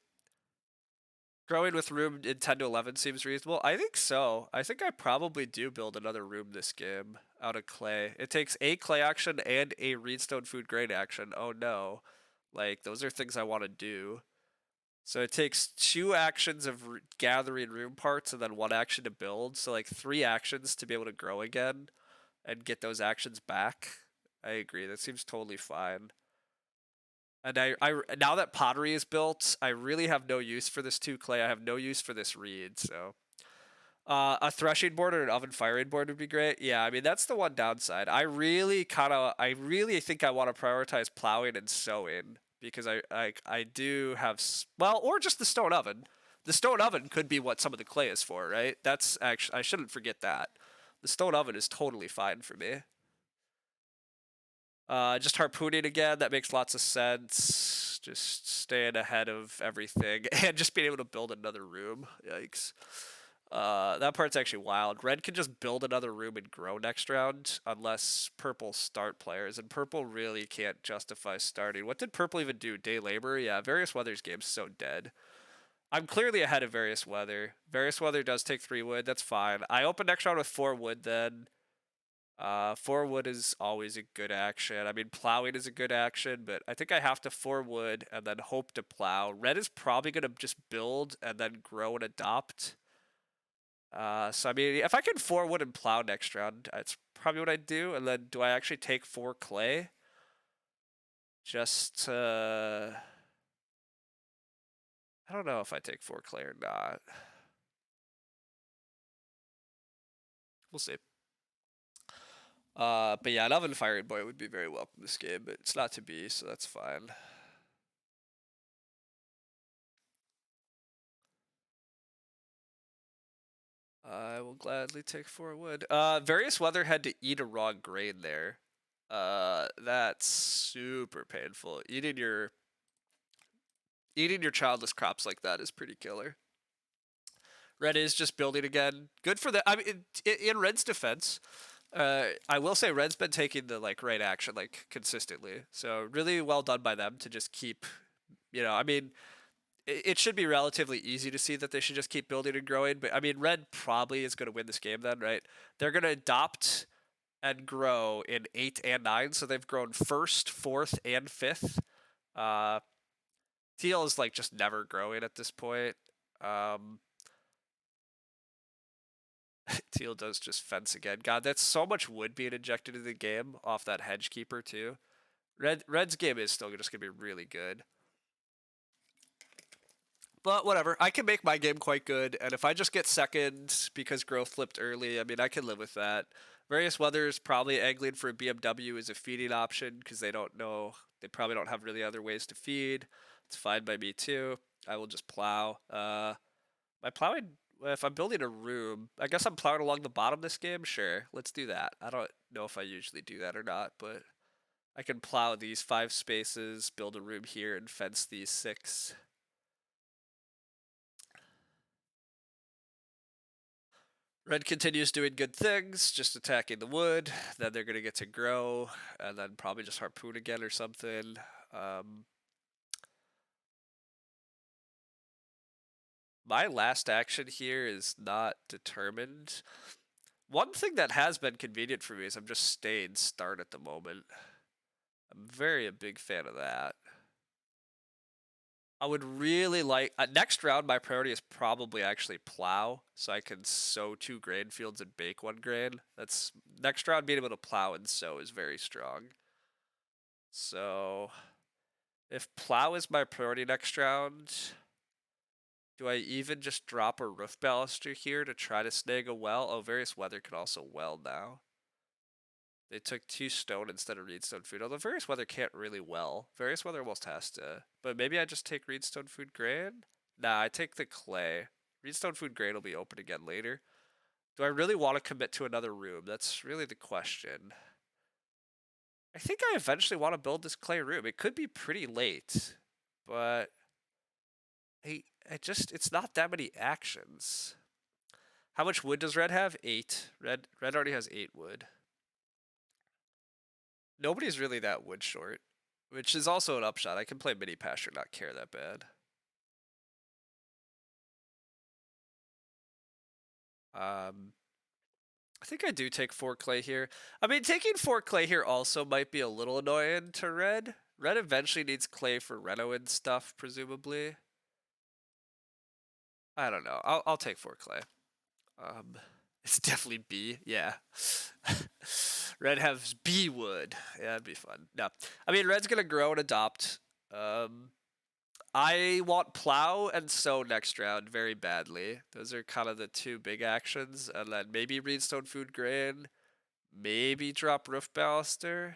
Growing with room in 10 to 11 seems reasonable. I think so. I think I probably do build another room this game out of clay. It takes a clay action and a reedstone food grain action. Oh no. Like, those are things I want to do. So it takes 2 actions of gathering room parts and then 1 action to build. So like 3 actions to be able to grow again and get those actions back. I agree. That seems totally fine. And I now that pottery is built, I really have no use for this 2 clay. I have no use for this reed. So a threshing board or an oven firing board would be great. Yeah, I mean that's the one downside. I really think I want to prioritize plowing and sowing because I do have or just the stone oven. The stone oven could be what some of the clay is for, right? That's actually I shouldn't forget that. The stone oven is totally fine for me. Just harpooning again, that makes lots of sense. Just staying ahead of everything and just being able to build another room. Yikes. That part's actually wild. Red can just build another room and grow next round unless purple start players, and purple really can't justify starting. What did purple even do? Day labor? Yeah, Various Weather's game's so dead. I'm clearly ahead of Various Weather. Various Weather does take 3 wood, that's fine. I open next round with 4 wood then. 4 wood is always a good action. I mean, plowing is a good action, but I think I have to 4 wood and then hope to plow. Red is probably going to just build and then grow and adopt. So I mean, if I can 4 wood and plow next round, that's probably what I'd do. And then do I actually take 4 clay? Just, I don't know if I take 4 clay or not. We'll see. But yeah, an oven firing boy would be very welcome this game, but it's not to be, so that's fine. I will gladly take 4 wood. Various Weather had to eat a raw grain there. That's super painful. Eating your childless crops like that is pretty killer. Red is just building again. Good for the. I mean, in Red's defense, I will say Red's been taking the right action consistently. So really well done by them to just keep. I mean, it should be relatively easy to see that they should just keep building and growing. But I mean, red probably is going to win this game then, right? They're going to adopt and grow in 8 and 9, so they've grown first, fourth, and fifth. Uh, teal is like just never growing at this point. Um, teal does just fence again. God, that's so much wood being injected into the game off that hedge keeper too. Red's game is still just gonna be really good. But whatever, I can make my game quite good, and if I just get second because growth flipped early, I mean, I can live with that. Various weathers probably angling for a BMW is a feeding option because they don't know, they probably don't have really other ways to feed. It's fine by me too. I will just plow. My plowing, if I'm building a room, I guess I'm plowing along the bottom this game. Sure, let's do that. I don't know if I usually do that or not, but I can plow these 5 spaces, build a room here, and fence these 6. Red continues doing good things, just attacking the wood. Then they're going to get to grow, and then probably just harpoon again or something. My last action here is not determined. One thing that has been convenient for me is I'm just staying start at the moment. I'm a big fan of that. I would really like next round. My priority is probably actually plow, so I can sow 2 grain fields and bake 1 grain. That's next round. Being able to plow and sow is very strong. So, if plow is my priority next round, do I even just drop a roof baluster here to try to snag a well? Oh, various weather can also well now. They took 2 stone instead of reedstone food, although various weather can't really well. Various weather almost has to. But maybe I just take reedstone food grain? Nah, I take the clay. Reedstone food grain will be open again later. Do I really want to commit to another room? That's really the question. I think I eventually want to build this clay room. It could be pretty late, but it's not that many actions. How much wood does red have? 8. Red already has 8 wood. Nobody's really that wood short, which is also an upshot. I can play mini pasture, not care that bad. I think I do take 4 clay here. I mean, taking 4 clay here also might be a little annoying to red. Red eventually needs clay for reno and stuff, presumably. I don't know. I'll take 4 clay. It's definitely B. Yeah. Red has B wood. Yeah, that'd be fun. No, I mean red's gonna grow and adopt. I want plow and sow next round very badly. Those are kind of the 2 big actions, and then maybe reedstone food grain, maybe drop roof baluster.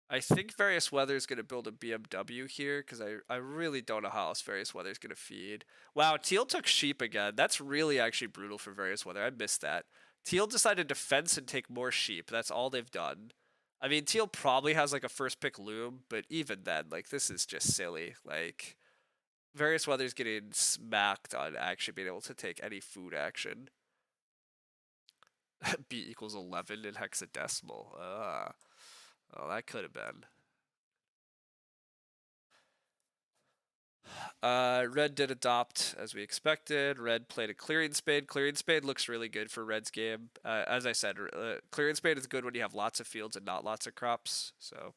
I think various weather is going to build a BMW here because I really don't know how else various weather is going to feed. Wow, teal took sheep again. That's really actually brutal for various weather. I missed that. Teal decided to fence and take more sheep. That's all they've done. I mean, teal probably has like a first pick loom, but even then, like this is just silly. Like various weather's getting smacked on actually being able to take any food action. B equals 11 in hexadecimal. Oh, that could have been. Red did adopt as we expected. Red played a clearing spade. Clearing spade looks really good for Red's game. As I said, clearing spade is good when you have lots of fields and not lots of crops. So,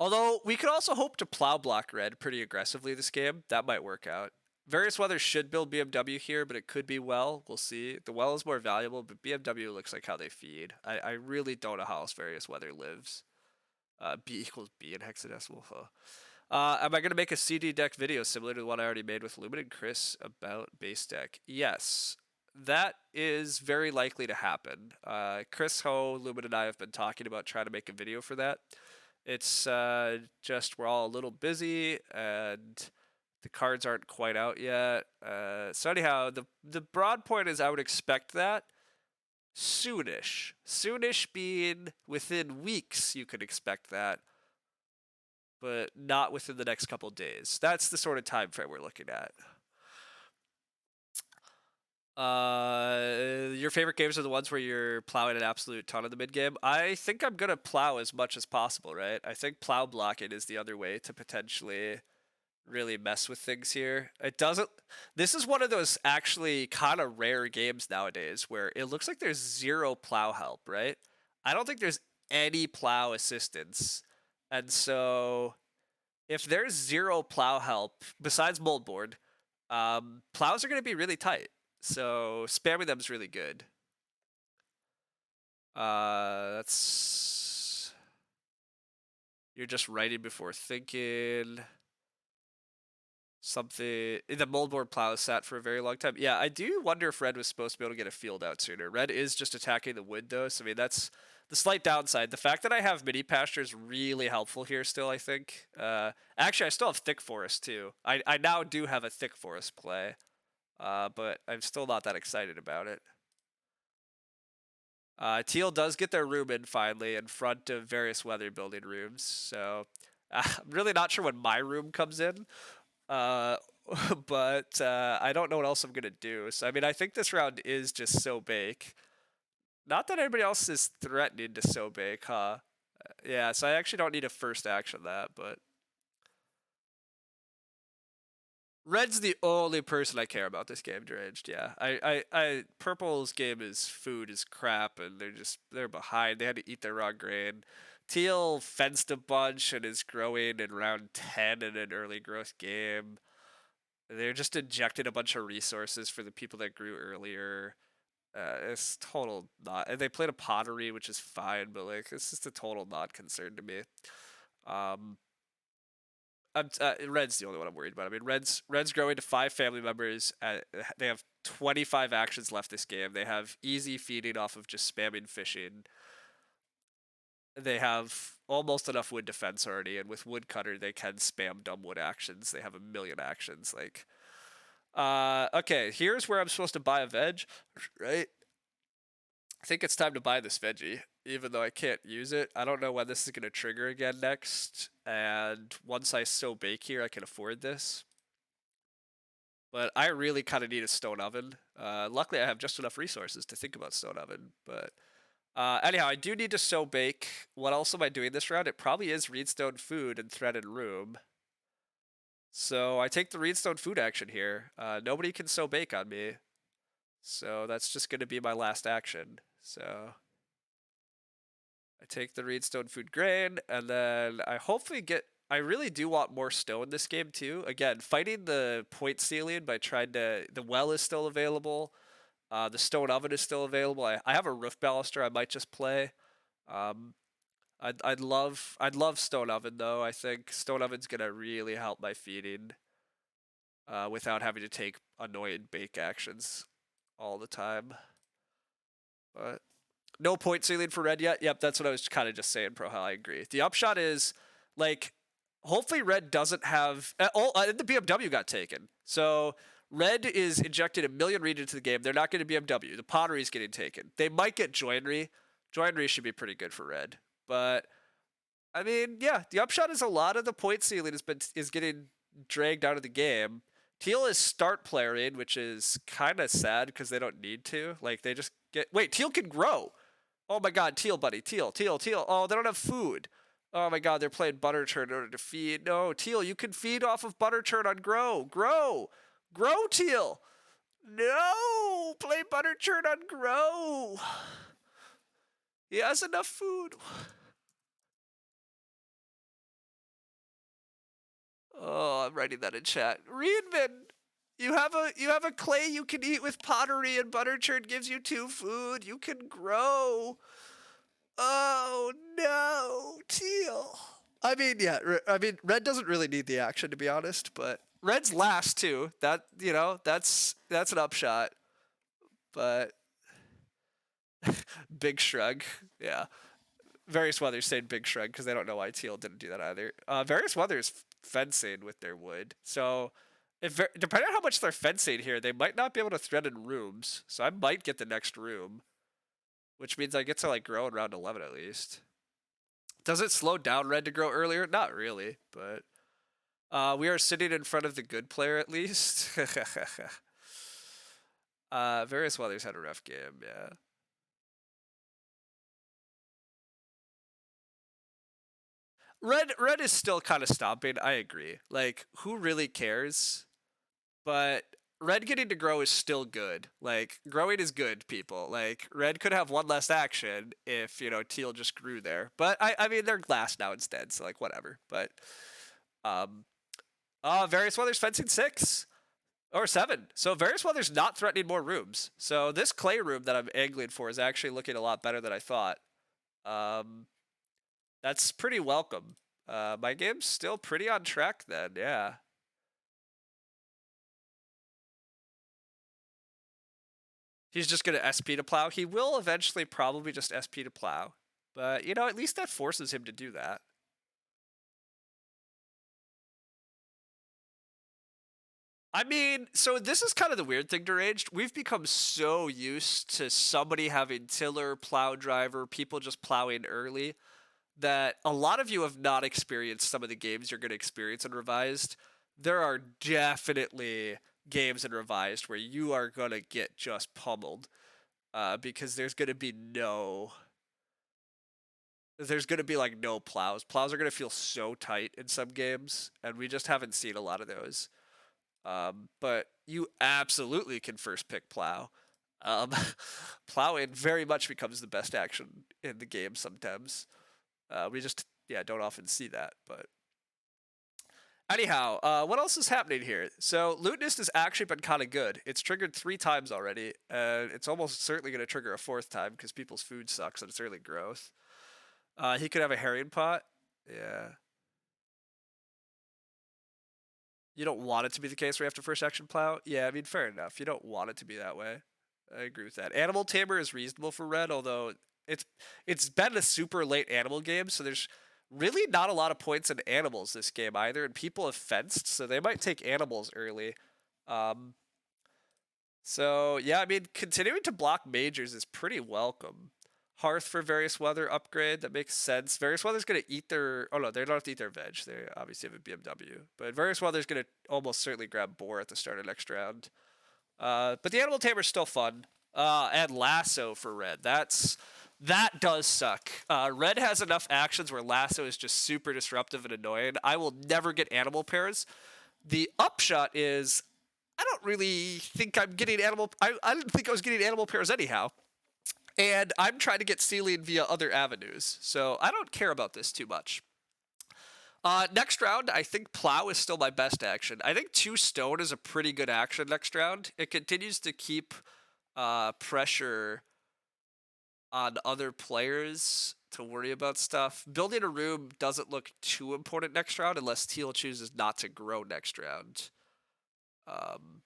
although we could also hope to plow block Red pretty aggressively this game. That might work out. Various weather should build BMW here, but it could be well. We'll see. The well is more valuable, but BMW looks like how they feed. I really don't know how else various weather lives. B equals B in hexadecimal. Huh. Am I going to make a CD deck video similar to the one I already made with Lumen and Chris about base deck? Yes, that is very likely to happen. Chris Ho, Lumen, and I have been talking about trying to make a video for that. It's just we're all a little busy and the cards aren't quite out yet. So anyhow, the broad point is I would expect that soonish. Soonish being within weeks, you could expect that, but not within the next couple days. That's the sort of time frame we're looking at. Your favorite games are the ones where you're plowing an absolute ton of the mid game. I think I'm gonna plow as much as possible, right? I think plow blocking is the other way to potentially really mess with things here. It doesn't. This is one of those actually kind of rare games nowadays where it looks like there's zero plow help, right? I don't think there's any plow assistance. And so if there's zero plow help besides moldboard, plows are going to be really tight. So spamming them is really good. That's you're just writing before thinking. Something the moldboard plow sat for a very long time. Yeah, I do wonder if red was supposed to be able to get a field out sooner. Red is just attacking the wood though, so I mean that's the slight downside. The fact that I have mini pasture is really helpful here still, I think. Actually I still have thick forest too. I now do have a thick forest play. But I'm still not that excited about it. Teal does get their room in finally in front of various weather building rooms, so I'm really not sure when my room comes in. Uh, but I don't know what else I'm gonna do. So I mean, I think this round is just so bake. Not that anybody else is threatening to so bake, huh? Yeah, so I actually don't need a first action that, but Red's the only person I care about this game, Deranged. Yeah, Purple's game is food is crap, and they're behind. They had to eat their raw grain. Teal fenced a bunch and is growing in round 10 in an early growth game. They're just injecting a bunch of resources for the people that grew earlier. It's total not. And they played a pottery, which is fine, but like it's just a total not concern to me. Um, Red's the only one I'm worried about. I mean, Red's growing to 5 family members. They have 25 actions left this game. They have easy feeding off of just spamming fishing. They have almost enough wood defense already, and with woodcutter they can spam dumb wood actions. They have a million actions. Like, okay, here's where I'm supposed to buy a veg, right? I think it's time to buy this veggie, even though I can't use it. I don't know when this is going to trigger again next, and once I sow bake here, I can afford this. But I really kind of need a stone oven. Luckily, I have just enough resources to think about stone oven. But anyhow, I do need to sow bake. What else am I doing this round? It probably is reedstone food and threaded room. So I take the reedstone food action here. Nobody can sow bake on me. So that's just going to be my last action. So I take the reedstone food grain, and then I hopefully get. I really do want more stone this game too. Again, fighting the point ceiling by trying to. The well is still available. The stone oven is still available. I have a roof baluster. I might just play. Um, I'd love stone oven though. I think stone oven's gonna really help my feeding. Without having to take annoying bake actions all the time. But no point ceiling for red yet. Yep, that's what I was kind of just saying, Pro. How I agree. The upshot is, like, hopefully red doesn't have. The BMW got taken, so red is injected a million reed into the game. They're not getting BMW. The pottery is getting taken. They might get joinery. Joinery should be pretty good for red, but I mean, yeah, the upshot is a lot of the point ceiling is getting dragged out of the game. Teal is start playering, which is kind of sad because they don't need to. Like they just get wait. Teal can grow. Oh my god, Teal buddy, Teal. Oh, they don't have food. Oh my god, they're playing butter churn in order to feed. No, Teal, you can feed off of butter churn on grow, Teal. No, play butter churn on grow. He has enough food. Oh, I'm writing that in chat. Reedman, you have a clay you can eat with pottery, and butter churn gives you 2 food. You can grow. Oh no, Teal. I mean, yeah. I mean, red doesn't really need the action to be honest, but red's last too. That that's an upshot. But big shrug. Yeah. Various Weathers saying big shrug because they don't know why Teal didn't do that either. Various Weathers fencing with their wood. So if depending on how much they're fencing here, they might not be able to threaten rooms. So I might get the next room, which means I get to like grow in round 11 at least. Does it slow down red to grow earlier? Not really, but we are sitting in front of the good player at least. Various Weathers had a rough game, yeah. Red is still kind of stomping. I agree. Like, who really cares? But red getting to grow is still good. Like, growing is good, people. Like, red could have one less action if, teal just grew there. But I mean, they're glass now instead, so like whatever. But um various weathers fencing 6 or 7. So various weathers not threatening more rooms. So this clay room that I'm angling for is actually looking a lot better than I thought. Um that's pretty welcome. My game's still pretty on track then, yeah. He's just going to SP to plow. He will eventually probably just SP to plow. But, at least that forces him to do that. I mean, so this is kind of the weird thing deranged. We've become so used to somebody having tiller, plow driver, people just plowing early, that a lot of you have not experienced some of the games you're going to experience in Revised. There are definitely games in Revised where you are going to get just pummeled because there's going to be like no plows. Plows are going to feel so tight in some games, and we just haven't seen a lot of those. But you absolutely can first pick plow. Um, Plowing very much becomes the best action in the game sometimes. We just, yeah, don't often see that. But anyhow, what else is happening here? So Lutenist has actually been kind of good. It's triggered 3 times already, and it's almost certainly going to trigger a 4th time because people's food sucks and it's early growth. He could have a herring pot. Yeah. You don't want it to be the case where you have to first action plow? Yeah, I mean, fair enough. You don't want it to be that way. I agree with that. Animal Tamer is reasonable for red, although it's it's been a super late animal game, so there's really not a lot of points in animals this game either, and people have fenced, so they might take animals early. Um, so yeah, I mean, continuing to block majors is pretty welcome. Hearth for various weather upgrade, that makes sense. Various weather's gonna eat their oh no, they don't have to eat their veg. They obviously have a BMW. But various weather's gonna almost certainly grab boar at the start of next round. But the animal tamer's still fun. And lasso for red. That does suck. Red has enough actions where lasso is just super disruptive and annoying. I will never get animal pairs. The upshot is I don't really think I'm getting animal. I didn't think I was getting animal pairs anyhow. And I'm trying to get ceiling via other avenues, so I don't care about this too much. Next round, I think plow is still my best action. I think 2 stone is a pretty good action next round. It continues to keep pressure on other players to worry about stuff. Building a room doesn't look too important next round unless teal chooses not to grow next round. Um,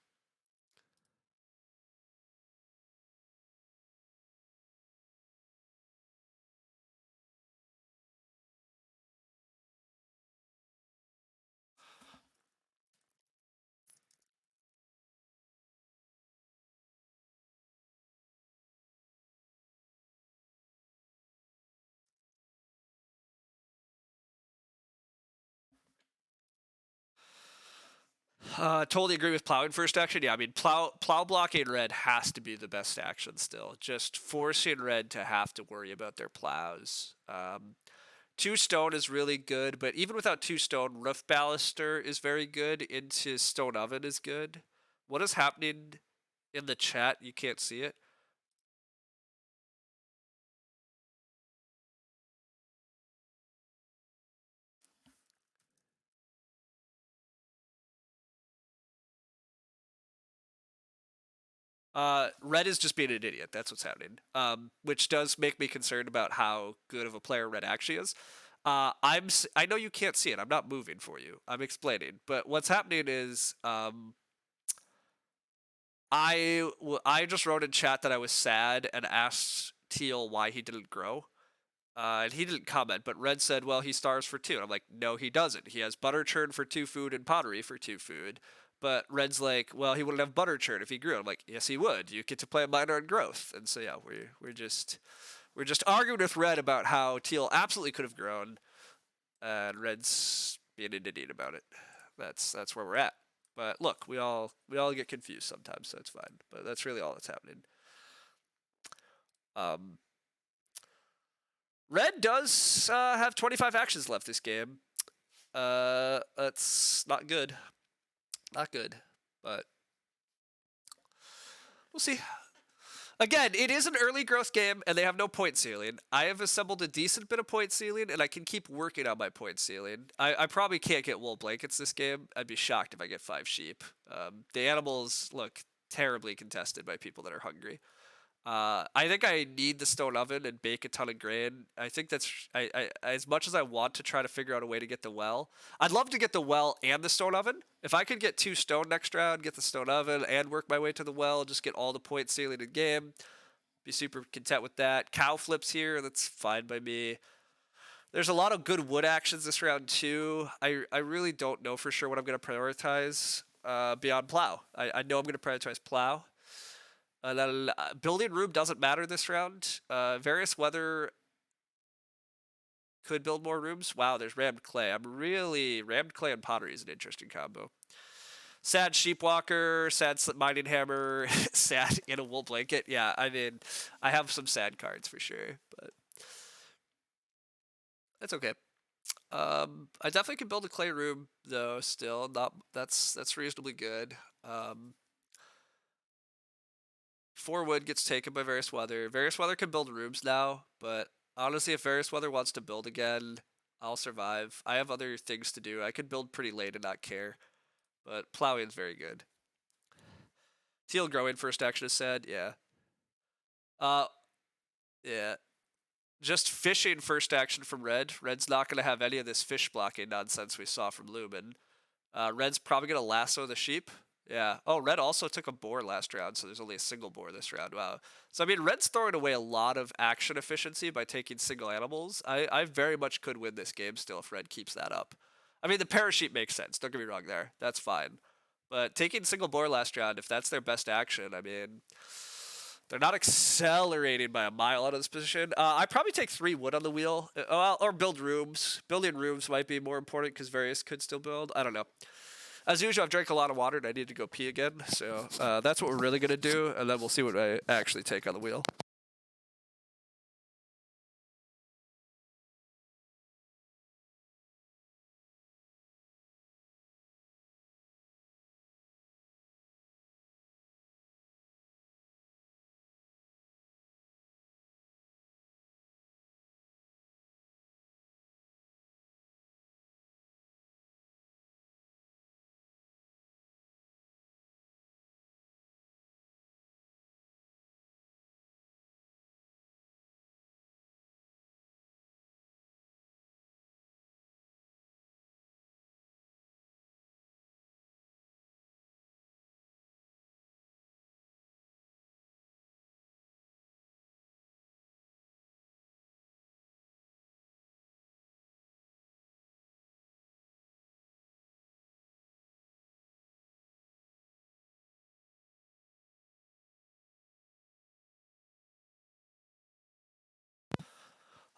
totally agree with plowing first action. Yeah, I mean plow blocking red has to be the best action still. Just forcing red to have to worry about their plows. 2 stone is really good, but even without 2 stone, roof baluster is very good. Into stone oven is good. What is happening in the chat? You can't see it. Red is just being an idiot. That's what's happening. Which does make me concerned about how good of a player Red actually is. I know you can't see it. I'm not moving for you. I'm explaining. But what's happening is I just wrote in chat that I was sad and asked Teal why he didn't grow. And he didn't comment, but Red said, well, he starves for 2. And I'm like, no, he doesn't. He has butter churn for 2 food and pottery for 2 food. But Red's like, well, he wouldn't have butter churn if he grew. I'm like, yes, he would. You get to play a minor on growth. And so yeah, we're just arguing with Red about how Teal absolutely could have grown, and Red's being an idiot about it. That's where we're at. But look, we all get confused sometimes, so it's fine. But that's really all that's happening. Um, Red does have 25 actions left this game. That's not good. Not good. But we'll see. Again, it is an early growth game, and they have no point ceiling. I have assembled a decent bit of point ceiling, and I can keep working on my point ceiling. I probably can't get wool blankets this game. I'd be shocked if I get 5 sheep. The animals look terribly contested by people that are hungry. I think I need the stone oven and bake a ton of grain. I think that's as much as I want to try to figure out a way to get the well. I'd love to get the well and the stone oven. If I could get 2 stone next round, get the stone oven, and work my way to the well, just get all the point ceiling in game, be super content with that. Cow flips here, that's fine by me. There's a lot of good wood actions this round too. I really don't know for sure what I'm going to prioritize beyond plow. I know I'm going to prioritize plow. Building room doesn't matter this round. Various weather could build more rooms. Wow, there's rammed clay. Rammed clay and pottery is an interesting combo. Sad sheepwalker, sad mining hammer, sad in a wool blanket. Yeah, I mean, I have some sad cards for sure, but that's okay. I definitely can build a clay room though. Still, not that's reasonably good. 4 wood gets taken by Various Weather. Various Weather can build rooms now, but honestly, if Various Weather wants to build again, I'll survive. I have other things to do. I could build pretty late and not care, but plowing's very good. Teal growing first action is sad, yeah. Yeah. Just fishing first action from Red. Red's not going to have any of this fish blocking nonsense we saw from Lumen. Red's probably going to lasso the sheep. Yeah. Oh, Red also took a boar last round, so there's only a single boar this round. Wow. So, I mean, Red's throwing away a lot of action efficiency by taking single animals. I very much could win this game still if Red keeps that up. I mean, the parachute makes sense. Don't get me wrong there. That's fine. But taking single boar last round, if that's their best action, I mean, they're not accelerating by a mile out of this position. I'd probably take 3 wood on the wheel, or build rooms. Building rooms might be more important because Various could still build. I don't know. As usual, I've drank a lot of water and I need to go pee again. So that's what we're really going to do, and then we'll see what I actually take on the wheel.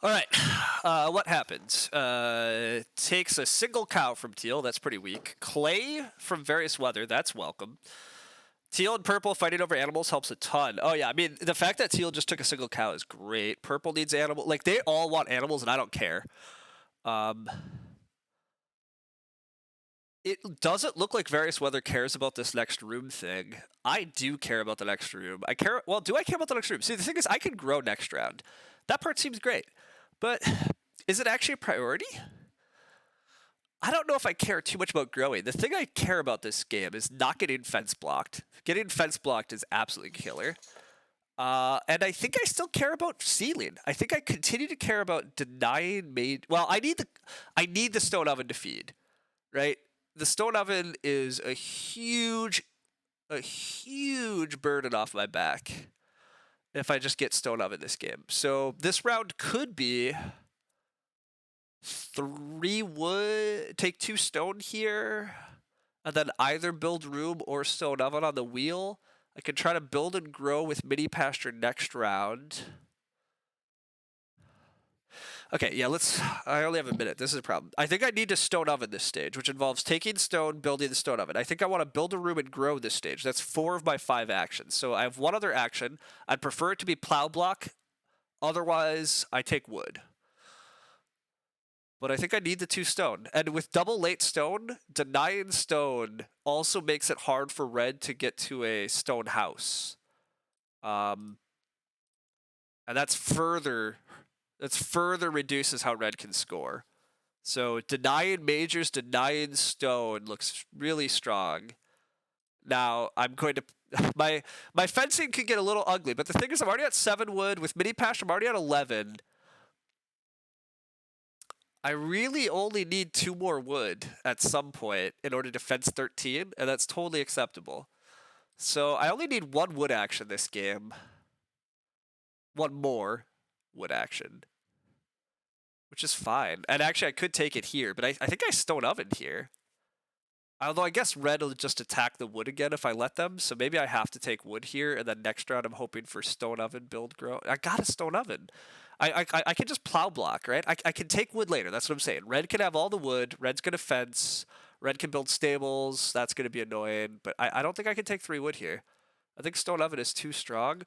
All right, what happens? Takes a single cow from Teal, that's pretty weak. Clay from Various Weather, that's welcome. Teal and Purple fighting over animals helps a ton. Oh yeah, I mean, the fact that Teal just took a single cow is great. Purple needs animal. Like, they all want animals, and I don't care. It doesn't look like Various Weather cares about this next room thing. I do care about the next room. Well, do I care about the next room? See, the thing is, I can grow next round. That part seems great. But is it actually a priority? I don't know if I care too much about growing. The thing I care about this game is not getting fence blocked. Getting fence blocked is absolutely killer. And I think I still care about sealing. I think I continue to care about denying made. Well, I need the stone oven to feed, right? The stone oven is a huge burden off my back if I just get stone oven this game. So this round could be 3 wood, take 2 stone here, and then either build room or stone oven on the wheel. I can try to build and grow with mini pasture next round. Okay, yeah, I only have a minute. This is a problem. I think I need to stone oven this stage, which involves taking stone, building the stone oven. I think I want to build a room and grow this stage. That's 4 of my 5 actions. So I have 1 other action. I'd prefer it to be plow block. Otherwise, I take wood. But I think I need the 2 stone. And with double late stone, denying stone also makes it hard for red to get to a stone house. And that's further reduces how red can score. So denying majors, denying stone looks really strong. Now I'm going to my fencing could get a little ugly, but the thing is I'm already at 7 wood. With mini patch, I'm already at 11. I really only need 2 more wood at some point in order to fence 13, and that's totally acceptable. So I only need 1 wood action this game. 1 more wood action, which is fine. And actually, I could take it here, but I think I stone oven here. Although I guess red will just attack the wood again if I let them, so maybe I have to take wood here, and then next round I'm hoping for stone oven, build, grow. I got a stone oven. I can just plow block, right? I can take wood later, that's what I'm saying. Red can have all the wood, red's going to fence, red can build stables, that's going to be annoying, but I don't think I can take 3 wood here. I think stone oven is too strong.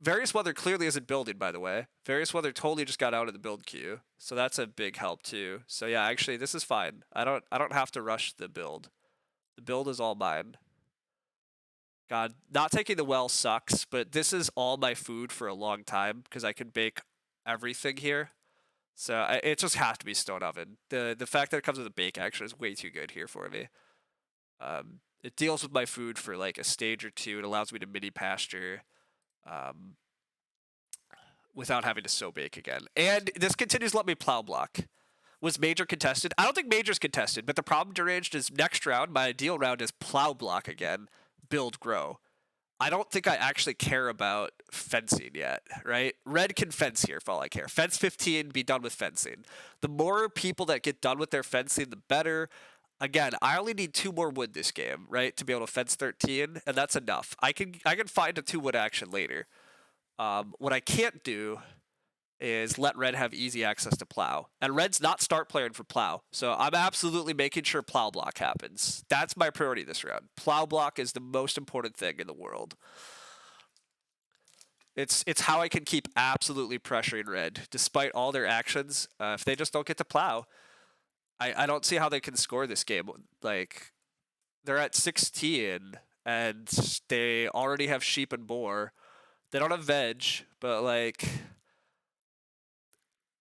Various Weather clearly isn't building, by the way. Various Weather totally just got out of the build queue, so that's a big help too. So yeah, actually, this is fine. I don't have to rush the build. The build is all mine. God, not taking the well sucks, but this is all my food for a long time because I can bake everything here. So it just has to be stone oven. The fact that it comes with a bake action is way too good here for me. It deals with my food for like a stage or 2. It allows me to mini pasture. Without having to sow bake again. And this continues to let me plow block. Was major contested? I don't think major's contested, but the problem deranged is next round, my ideal round is plow block again, build, grow. I don't think I actually care about fencing yet, right? Red can fence here for all I care. Fence 15, be done with fencing. The more people that get done with their fencing, the better. Again, I only need 2 more wood this game, right, to be able to fence 13, and that's enough. I can find a 2 wood action later. What I can't do is let red have easy access to plow. And red's not start playing for plow. So I'm absolutely making sure plow block happens. That's my priority this round. Plow block is the most important thing in the world. It's how I can keep absolutely pressuring red, despite all their actions. If they just don't get to plow, I don't see how they can score this game. Like, they're at 16, and they already have sheep and boar. They don't have veg, but like,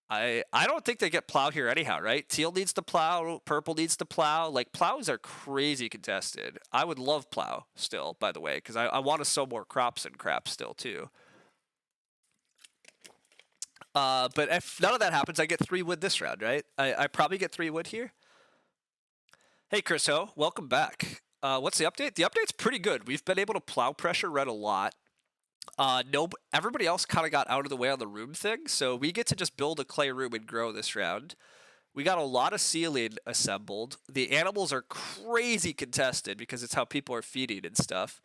I don't think they get plow here anyhow, right? Teal needs to plow, purple needs to plow. Like, plows are crazy contested. I would love plow still, by the way, because I want to sow more crops and crap still too. But if none of that happens, I get 3 wood this round, right? I probably get 3 wood here. Hey, Chris Ho, welcome back. What's the update? The update's pretty good. We've been able to plow pressure red a lot. No, everybody else kind of got out of the way on the room thing, so we get to just build a clay room and grow this round. We got a lot of ceiling assembled. The animals are crazy contested because it's how people are feeding and stuff.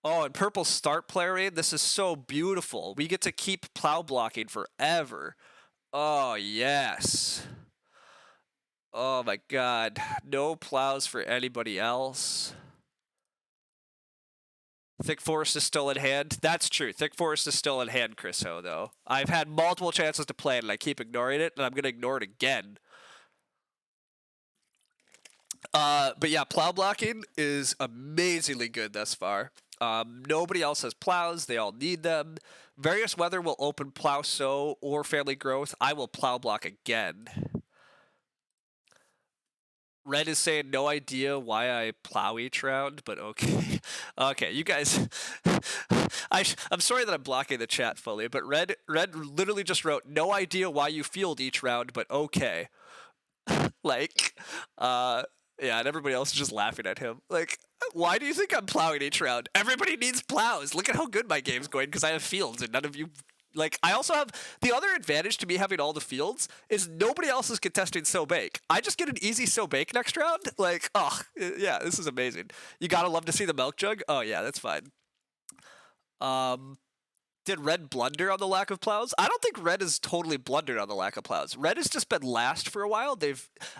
Oh, and purple start playing. This is so beautiful. We get to keep plow blocking forever. Oh, yes. Oh my god. No plows for anybody else. Thick Forest is still in hand. That's true. Thick Forest is still in hand, Chris Ho, though. I've had multiple chances to play it, and I keep ignoring it, and I'm going to ignore it again. But yeah, plow blocking is amazingly good thus far. Nobody else has plows. They all need them. Various Weather will open plow sow or family growth. I will plow block again. Red is saying no idea why I plow each round, but okay. Okay, you guys. I'm sorry that I'm blocking the chat fully, but Red literally just wrote no idea why you field each round, but okay. Like, yeah, and everybody else is just laughing at him. Like, why do you think I'm plowing each round? Everybody needs plows. Look at how good my game's going because I have fields and none of you. Like, I also have the other advantage to me having all the fields is nobody else is contesting sow bake. I just get an easy sow bake next round. Like, oh, yeah, this is amazing. You gotta love to see the milk jug. Oh yeah, that's fine. Did Red blunder on the lack of plows? I don't think Red has totally blundered on the lack of plows. Red has just been last for a while.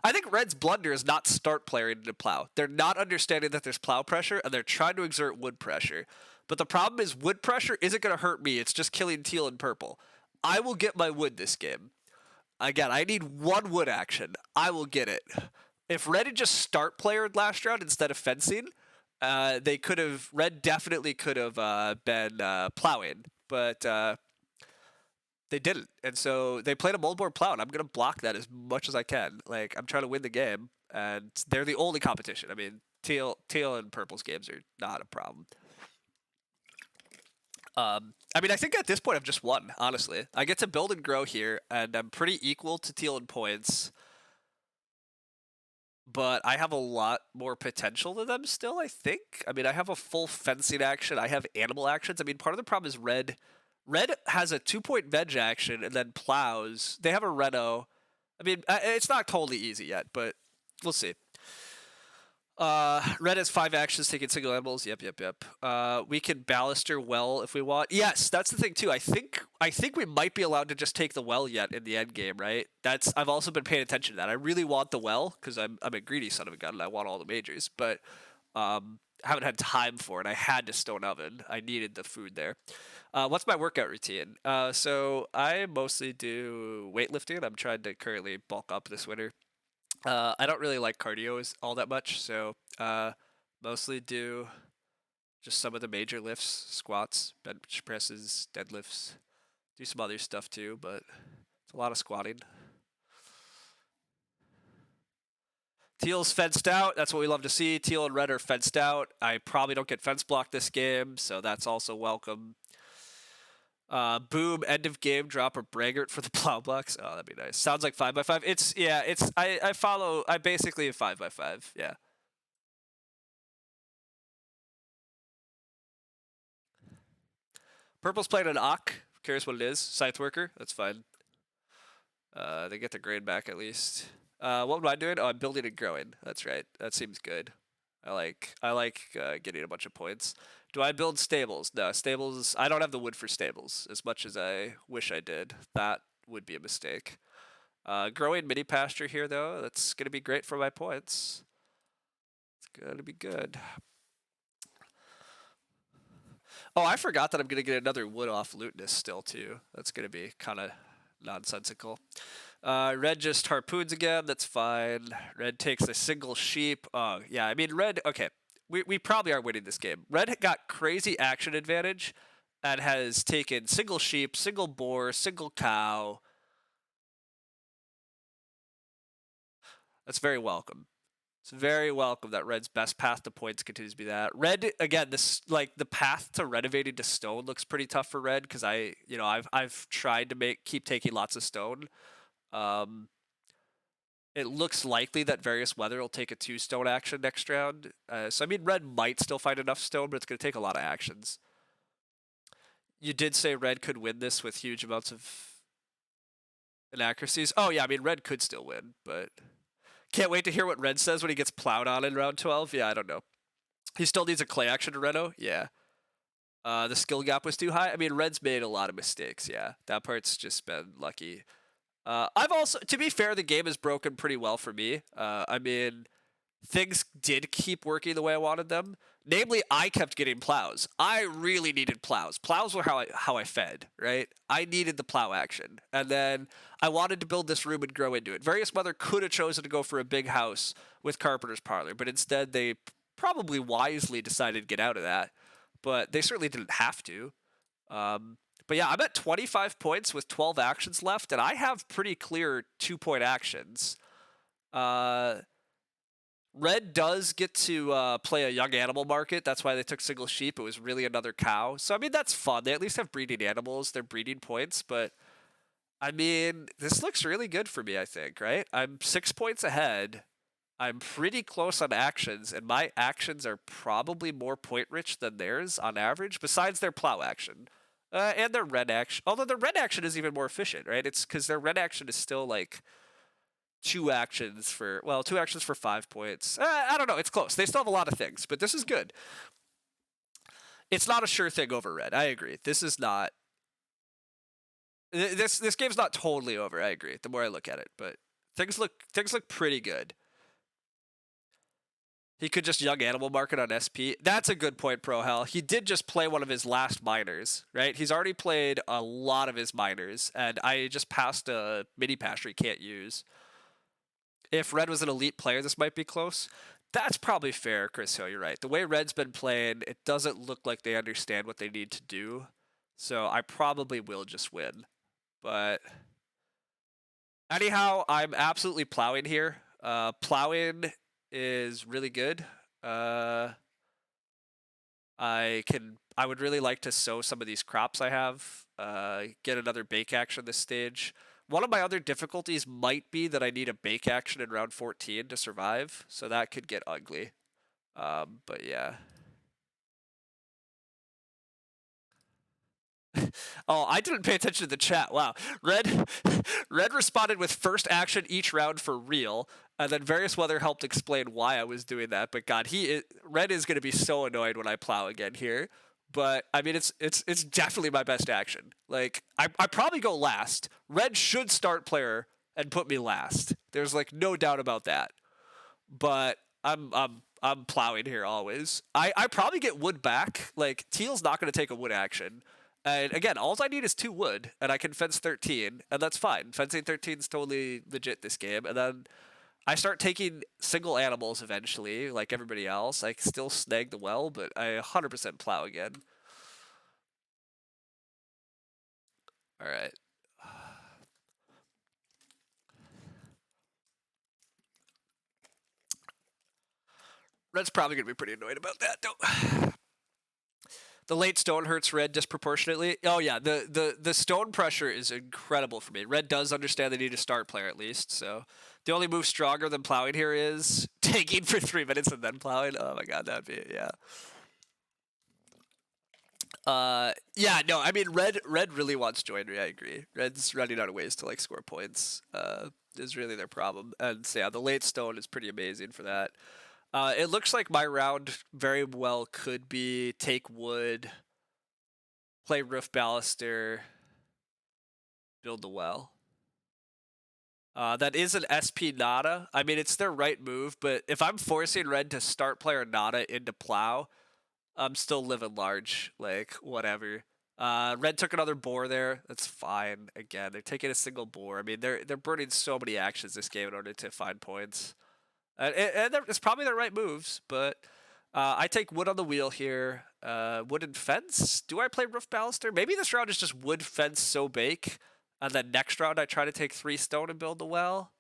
I think Red's blunder is not start playing into plow. They're not understanding that there's plow pressure, and they're trying to exert wood pressure. But the problem is wood pressure isn't going to hurt me. It's just killing teal and purple. I will get my wood this game. Again, I need one wood action. I will get it. If red had just start playered last round instead of fencing, they could have. Red definitely could have been plowing, but they didn't, and so they played a moldboard plow, and I'm gonna block that as much as I can. Like I'm trying to win the game, and they're the only competition. I mean, teal and purple's games are not a problem. I mean, I think at this point I've just won. Honestly, I get to build and grow here, and I'm pretty equal to teal in points. But I have a lot more potential than them still, I think. I mean, I have a full fencing action. I have animal actions. I mean, part of the problem is red. Red has a 2-point veg action and then plows. They have a Reno. I mean, it's not totally easy yet, but we'll see. Red has 5 actions, taking single animals. Yep. We can ballaster well if we want. Yes, that's the thing too. I think we might be allowed to just take the well yet in the end game, right? I've also been paying attention to that. I really want the well because I'm a greedy son of a gun and I want all the majors, but I haven't had time for it. I had to stone oven. I needed the food there. What's my workout routine? So I mostly do weightlifting. I'm trying to currently bulk up this winter. I don't really like cardio all that much, so mostly do just some of the major lifts, squats, bench presses, deadlifts. Do some other stuff too, but it's a lot of squatting. Teal's fenced out. That's what we love to see. Teal and red are fenced out. I probably don't get fence blocked this game, so that's also welcome. Boom, end of game, drop a braggart for the plow blocks. Oh, that'd be nice. Sounds like 5x5. I basically a 5x5. Yeah. Purple's playing an Ock. Curious what it is. Scythe worker. That's fine. They get the grain back at least. What am I doing? Oh, I'm building and growing. That's right. That seems good. I like getting a bunch of points. Do I build stables? No, stables. I don't have the wood for stables as much as I wish I did. That would be a mistake. Growing mini pasture here though. That's gonna be great for my points. It's gonna be good. Oh, I forgot that I'm gonna get another wood off Lutenus still too. That's gonna be kind of nonsensical. Red just harpoons again. That's fine. Red takes a single sheep. Oh, yeah. I mean, red. Okay. We probably are winning this game. Red got crazy action advantage and has taken single sheep, single boar, single cow. That's very welcome. It's very welcome that Red's best path to points continues to be that. Red, again, this like the path to renovating to stone looks pretty tough for Red because I've tried to keep taking lots of stone. It looks likely that various weather will take a 2 stone action next round. So I mean, red might still find enough stone, but it's going to take a lot of actions. You did say red could win this with huge amounts of inaccuracies. Oh yeah, I mean red could still win, but can't wait to hear what red says when he gets plowed on in round 12. Yeah, I don't know. He still needs a clay action to Reno. Yeah. The skill gap was too high. I mean, red's made a lot of mistakes. Yeah, that part's just been lucky. I've also, to be fair, the game is broken pretty well for me. I mean, things did keep working the way I wanted them. Namely, I kept getting plows. I really needed plows. Plows were how I fed, right? I needed the plow action. And then I wanted to build this room and grow into it. Various Mother could have chosen to go for a big house with Carpenter's Parlor, but instead they probably wisely decided to get out of that. But they certainly didn't have to. But yeah, I'm at 25 points with 12 actions left, and I have pretty clear 2-point actions. Red does get to play a young animal market. That's why they took single sheep. It was really another cow. So, I mean, that's fun. They at least have breeding animals. They're breeding points. But, I mean, this looks really good for me, I think, right? I'm 6 points ahead. I'm pretty close on actions, and my actions are probably more point-rich than theirs on average, besides their plow action. And their red action. Although their red action is even more efficient, right? It's because their red action is still, like, 2 actions for 5 points. I don't know. It's close. They still have a lot of things, but this is good. It's not a sure thing over red. I agree. This is not. This game's not totally over. I agree. The more I look at it, but things look pretty good. He could just young animal market on SP. That's a good point, Pro Hell. He did just play one of his last minors, right? He's already played a lot of his minors, and I just passed a mini pasture he can't use. If Red was an elite player, this might be close. That's probably fair, Chris Hill. You're right. The way Red's been playing, it doesn't look like they understand what they need to do. So I probably will just win. But anyhow, I'm absolutely plowing here. Plowing is really good. I would really like to sow some of these crops I have. Get another bake action this stage. One of my other difficulties might be that I need a bake action in round 14 to survive, so that could get ugly. But yeah. Oh, I didn't pay attention to the chat. Wow. Red Red responded with first action each round for real, and then various weather helped explain why I was doing that. But God, Red is going to be so annoyed when I plow again here. But I mean, it's definitely my best action. Like I probably go last. Red should start player and put me last. There's like no doubt about that. But I'm plowing here always. I probably get wood back. Like Teal's not going to take a wood action. And again, all I need is 2 wood, and I can fence 13, and that's fine. Fencing 13 is totally legit this game. And then I start taking single animals eventually, like everybody else. I still snag the well, but I 100% plow again. All right. Red's probably going to be pretty annoyed about that, though. The late stone hurts Red disproportionately. Oh yeah, the stone pressure is incredible for me. Red does understand they need a start player at least, so the only move stronger than plowing here is taking for 3 minutes and then plowing. Oh my god, that'd be yeah. Yeah, no, I mean Red really wants joinery, I agree. Red's running out of ways to like score points. Is really their problem. And so yeah, the late stone is pretty amazing for that. It looks like my round very well could be take wood, play roof baluster, build the well. That is an SP Nada. I mean, it's their right move, but if I'm forcing Red to start player Nada into plow, I'm still living large. Like, whatever. Red took another boar there. That's fine. Again, they're taking a single boar. I mean, they're burning so many actions this game in order to find points. And it's probably the right moves, but I take wood on the wheel here. Wooden fence? Do I play roof baluster? Maybe this round is just wood fence so bake, and then next round I try to take 3 stone and build the well.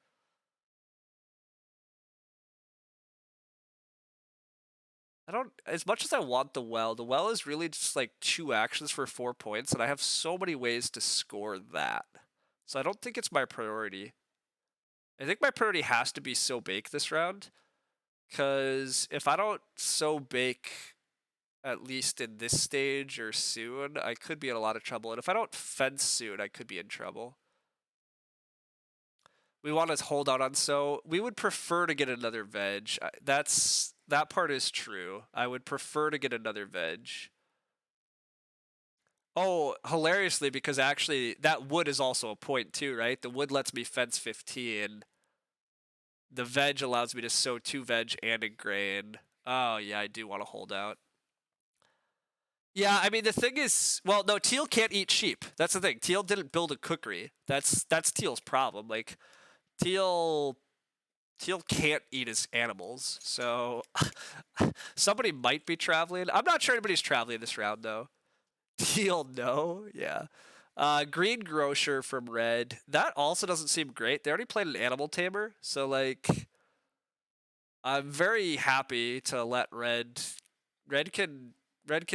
I don't, as much as I want the well is really just like 2 actions for 4 points, and I have so many ways to score that. So I don't think it's my priority. I think my priority has to be so bake this round, because if I don't so bake at least in this stage or soon, I could be in a lot of trouble. And if I don't fence soon, I could be in trouble. We want to hold out on so. We would prefer to get another veg. That part is true. I would prefer to get another veg. Oh, hilariously, because actually that wood is also a point too, right? The wood lets me fence 15. The veg allows me to sow 2 veg and a grain. Oh yeah, I do want to hold out. Yeah, I mean the thing is, well, no, Teal can't eat sheep. That's the thing. Teal didn't build a cookery. That's Teal's problem. Like Teal can't eat his animals. So somebody might be traveling. I'm not sure anybody's traveling this round though. Teal, no, yeah. Green grocer from Red. That also doesn't seem great. They already played an animal tamer, so like I'm very happy to let Red. Red can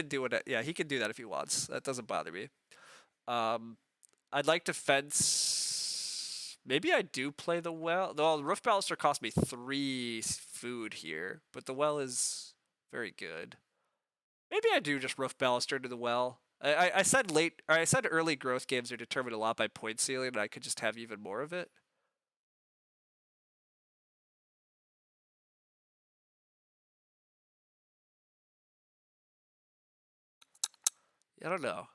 do it. Yeah, he can do that if he wants. That doesn't bother me. I'd like to fence. Maybe I do play the well. No, the roof baluster cost me 3 food here, but the well is very good. Maybe I do just roof baluster into the well. I said I said early growth games are determined a lot by point ceiling, and I could just have even more of it. I don't know.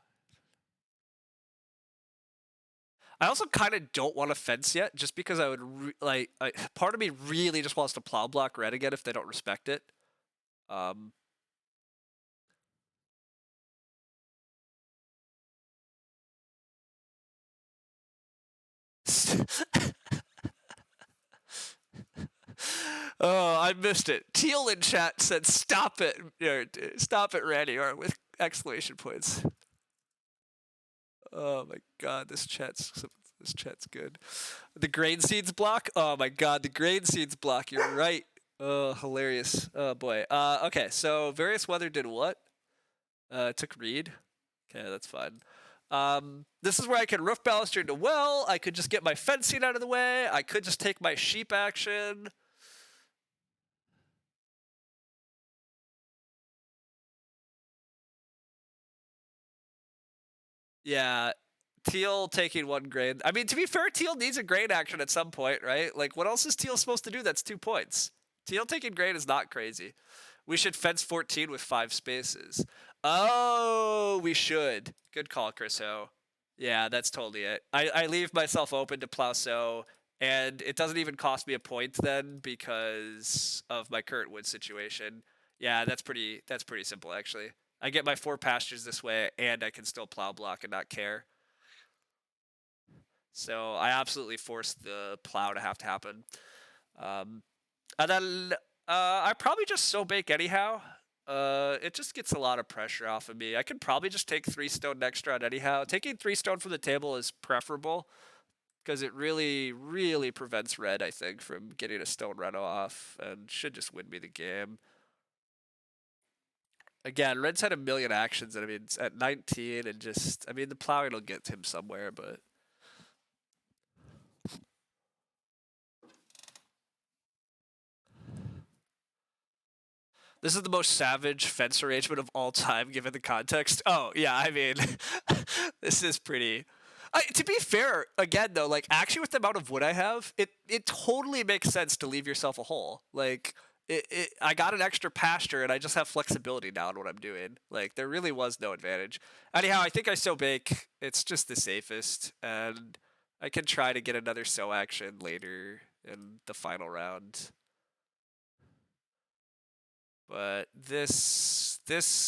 I also kind of don't want to fence yet, just because I would part of me really just wants to plow block Red again if they don't respect it. Um, oh, I missed it. Teal in chat said, "Stop it, stop it, Randy," or with exclamation points. Oh my god, this chat's good. The grain seeds block. Oh my god, the grain seeds block. You're right. Oh, hilarious. Oh boy. Okay. So various weather did what? Took reed. Okay, that's fine. This is where I can roof baluster into well. I could just get my fencing out of the way. I could just take my sheep action. Yeah, Teal taking one grain. I mean, to be fair, Teal needs a grain action at some point, right? Like, what else is Teal supposed to do? That's 2 points. Teal taking grain is not crazy. We should fence 14 with 5 spaces. Oh, we should. Good call, Chris Ho. Yeah, that's totally it. I leave myself open to plow so, and it doesn't even cost me a point then because of my current wood situation. Yeah, that's pretty simple actually. I get my 4 pastures this way, and I can still plow block and not care. So I absolutely forced the plow to have to happen. And then I probably just so bake anyhow. It just gets a lot of pressure off of me. I could probably just take 3 stone next round anyhow. Taking 3 stone from the table is preferable because it really, really prevents red, I think, from getting a stone reno off and should just win me the game. Again, red's had a million actions, and I mean, it's at 19, and just, I mean, the plowing will get him somewhere, but. This is the most savage fence arrangement of all time, given the context. Oh, yeah, I mean, this is pretty. To be fair, again though, like actually with the amount of wood I have, it totally makes sense to leave yourself a hole. Like I got an extra pasture and I just have flexibility now in what I'm doing. Like there really was no advantage. Anyhow, I think I sow bake. It's just the safest, and I can try to get another sow action later in the final round. But this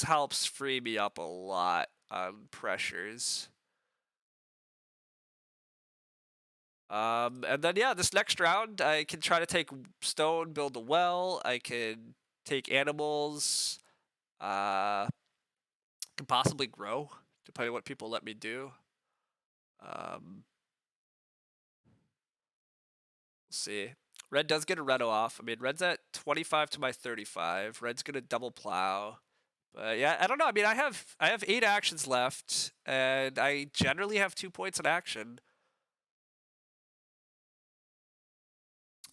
helps free me up a lot on pressures. And then yeah, this next round I can try to take stone, build a well. I can take animals. Can possibly grow, depending on what people let me do. We'll see. Red does get a reno off. I mean, red's at 25 to my 35. Red's gonna double plow. But yeah, I don't know. I mean, I have 8 actions left, and I generally have 2 points in action.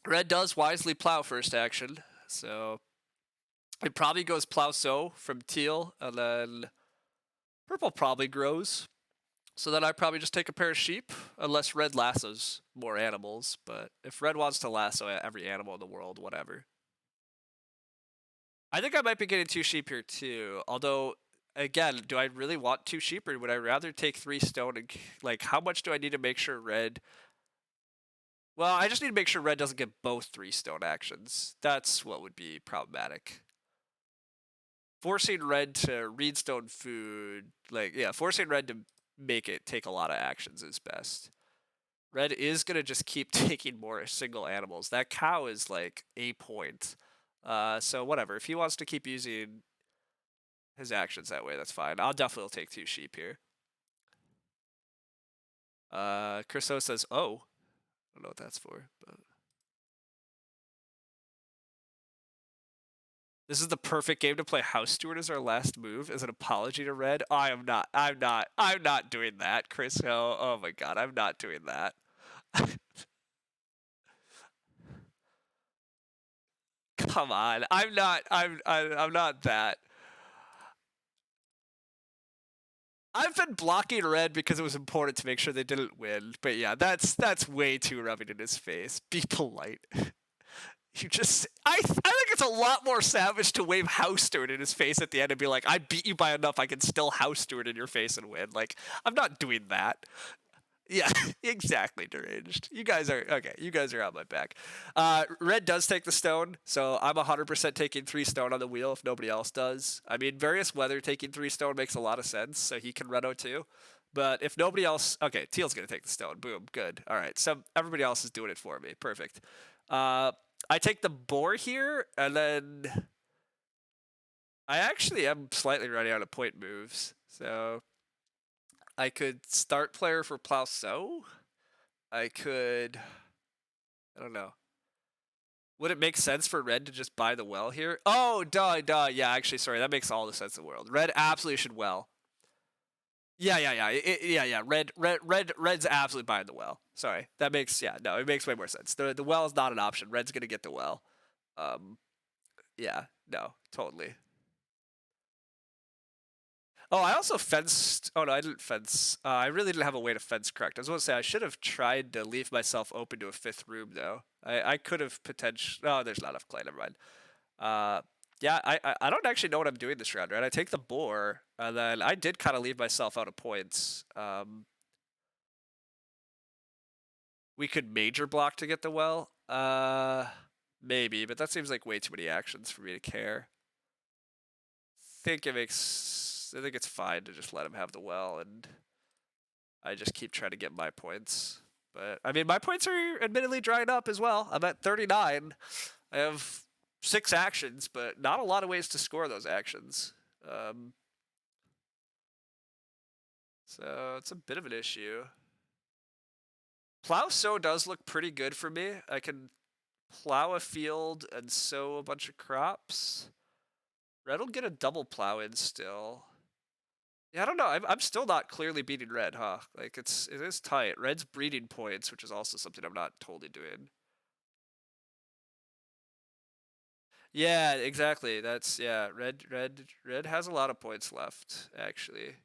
Red does wisely plow first action, so it probably goes plow sow from teal, and then purple probably grows. So then I probably just take a pair of sheep, unless red lassos more animals. But if red wants to lasso every animal in the world, whatever. I think I might be getting 2 sheep here too. Although, again, do I really want 2 sheep, or would I rather take 3 stone? And like, how much do I need to make sure red? Well, I just need to make sure red doesn't get both 3 stone actions. That's what would be problematic. Forcing red to reed stone food, like yeah, forcing red to make it take a lot of actions is best. Red is gonna just keep taking more single animals. That cow is like a point. So whatever. If he wants to keep using his actions that way, that's fine. I'll definitely take 2 sheep here. Chriso says, "Oh, I don't know what that's for, but this is the perfect game to play House Steward as our last move as an apology to Red." Oh, I'm not doing that, Chris. Oh my god, I'm not doing that. Come on, I'm not that. I've been blocking red because it was important to make sure they didn't win. But yeah, that's way too rubbing in his face. Be polite. You just I think it's a lot more savage to wave house steward in his face at the end and be like, "I beat you by enough. I can still house steward in your face and win." Like, I'm not doing that. Yeah, exactly, deranged. You guys are okay. You guys are on my back. Red does take the stone, so I'm 100% taking 3 stone on the wheel if nobody else does. I mean, various weather taking 3 stone makes a lot of sense, so he can Reno too. But if nobody else, okay, Teal's gonna take the stone. Boom, good. All right, so everybody else is doing it for me. Perfect. Uh, I take the boar here, and then I actually am slightly running out of point moves, so I could start player for Plow So. I could. I don't know. Would it make sense for Red to just buy the well here? Oh, duh, duh. Yeah, actually, sorry. That makes all the sense in the world. Red absolutely should well. Yeah, yeah, yeah. Yeah, yeah. Red's absolutely buying the well. Sorry. That makes, yeah, no, it makes way more sense. The well is not an option. Red's going to get the well. Um, yeah, no, totally. Oh, I also fenced. Oh no, I didn't fence. I really didn't have a way to fence correct. I was going to say I should have tried to leave myself open to a 5th room though. I could have potentially. Oh, there's not enough clay. Never mind. Uh, yeah, I don't actually know what I'm doing this round, right? I take the boar, and then I did kind of leave myself out of points. We could major block to get the well. Maybe, but that seems like way too many actions for me to care. I think it's fine to just let him have the well, and I just keep trying to get my points. But I mean, my points are admittedly drying up as well. I'm at 39. I have 6 actions, but not a lot of ways to score those actions. So it's a bit of an issue. Plow sow does look pretty good for me. I can plow a field and sow a bunch of crops. Red will get a double plow in still. Yeah, I don't know. I'm still not clearly beating red, huh? Like it is tight. Red's breeding points, which is also something I'm not totally doing. Yeah, exactly. That's yeah. Red has a lot of points left actually.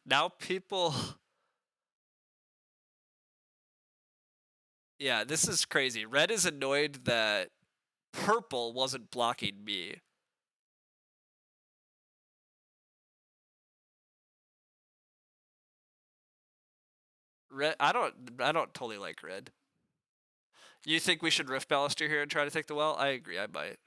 Now people. Yeah, this is crazy. Red is annoyed that purple wasn't blocking me. Red, I don't totally like red. You think we should Rift Baluster here and try to take the well? I agree, I might.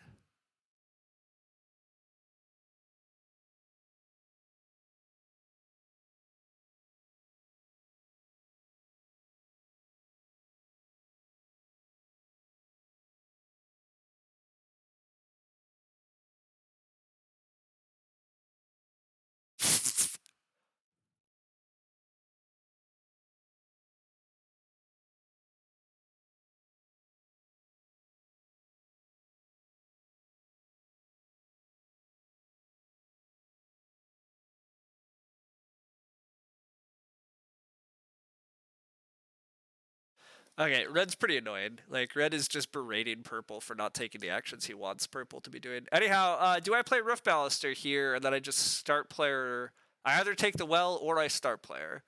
Okay, red's pretty annoying. Like, red is just berating purple for not taking the actions he wants purple to be doing. Anyhow, do I play Rift Baluster here and then I just start player? I either take the well or I start player.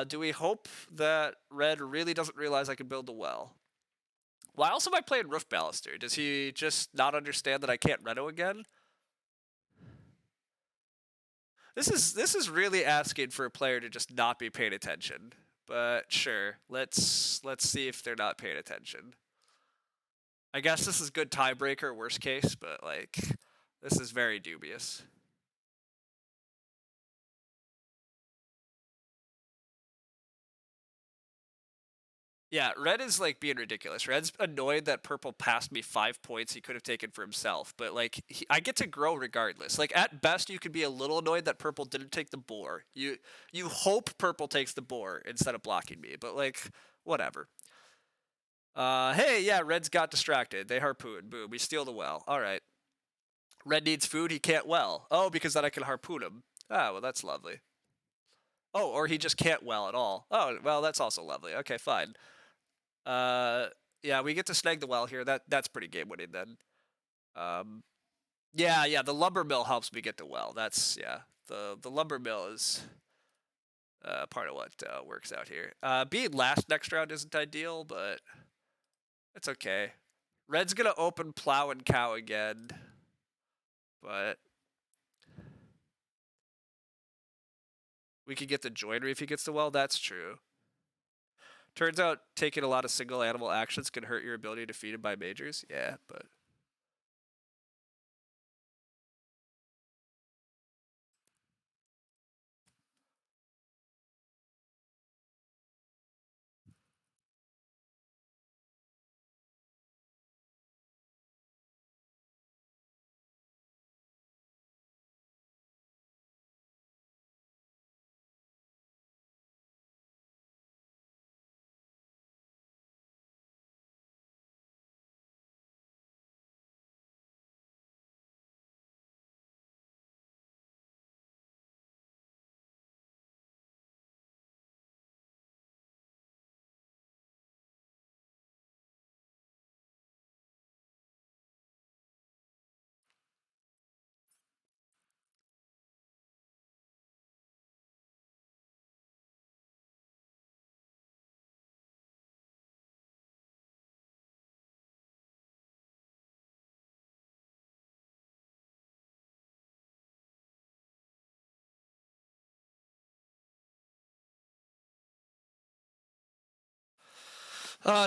Do we hope that red really doesn't realize I can build the well? Why else am I playing Rift Baluster? Does he just not understand that I can't Reno again? This is really asking for a player to just not be paying attention. But sure, let's see if they're not paying attention. I guess this is good tiebreaker, worst case, but like this is very dubious. Yeah, red is like being ridiculous. Red's annoyed that purple passed me 5 points he could have taken for himself, but like I get to grow regardless. Like at best, you could be a little annoyed that purple didn't take the boar. You hope purple takes the boar instead of blocking me, but like whatever. Hey, yeah, red's got distracted. They harpoon. Boom. We steal the well. All right. Red needs food. He can't well. Oh, because then I can harpoon him. Ah, well, that's lovely. Oh, or he just can't well at all. Oh, well, that's also lovely. Okay, fine. Uh, yeah, we get to snag the well here. That's pretty game winning then. Um, yeah, yeah. The lumber mill helps me get the well. That's yeah. The lumber mill is part of what works out here. Being last next round isn't ideal, but it's okay. Red's gonna open plow and cow again, but we could get the joinery if he gets the well. That's true. Turns out taking a lot of single animal actions can hurt your ability to feed him by majors. Yeah, but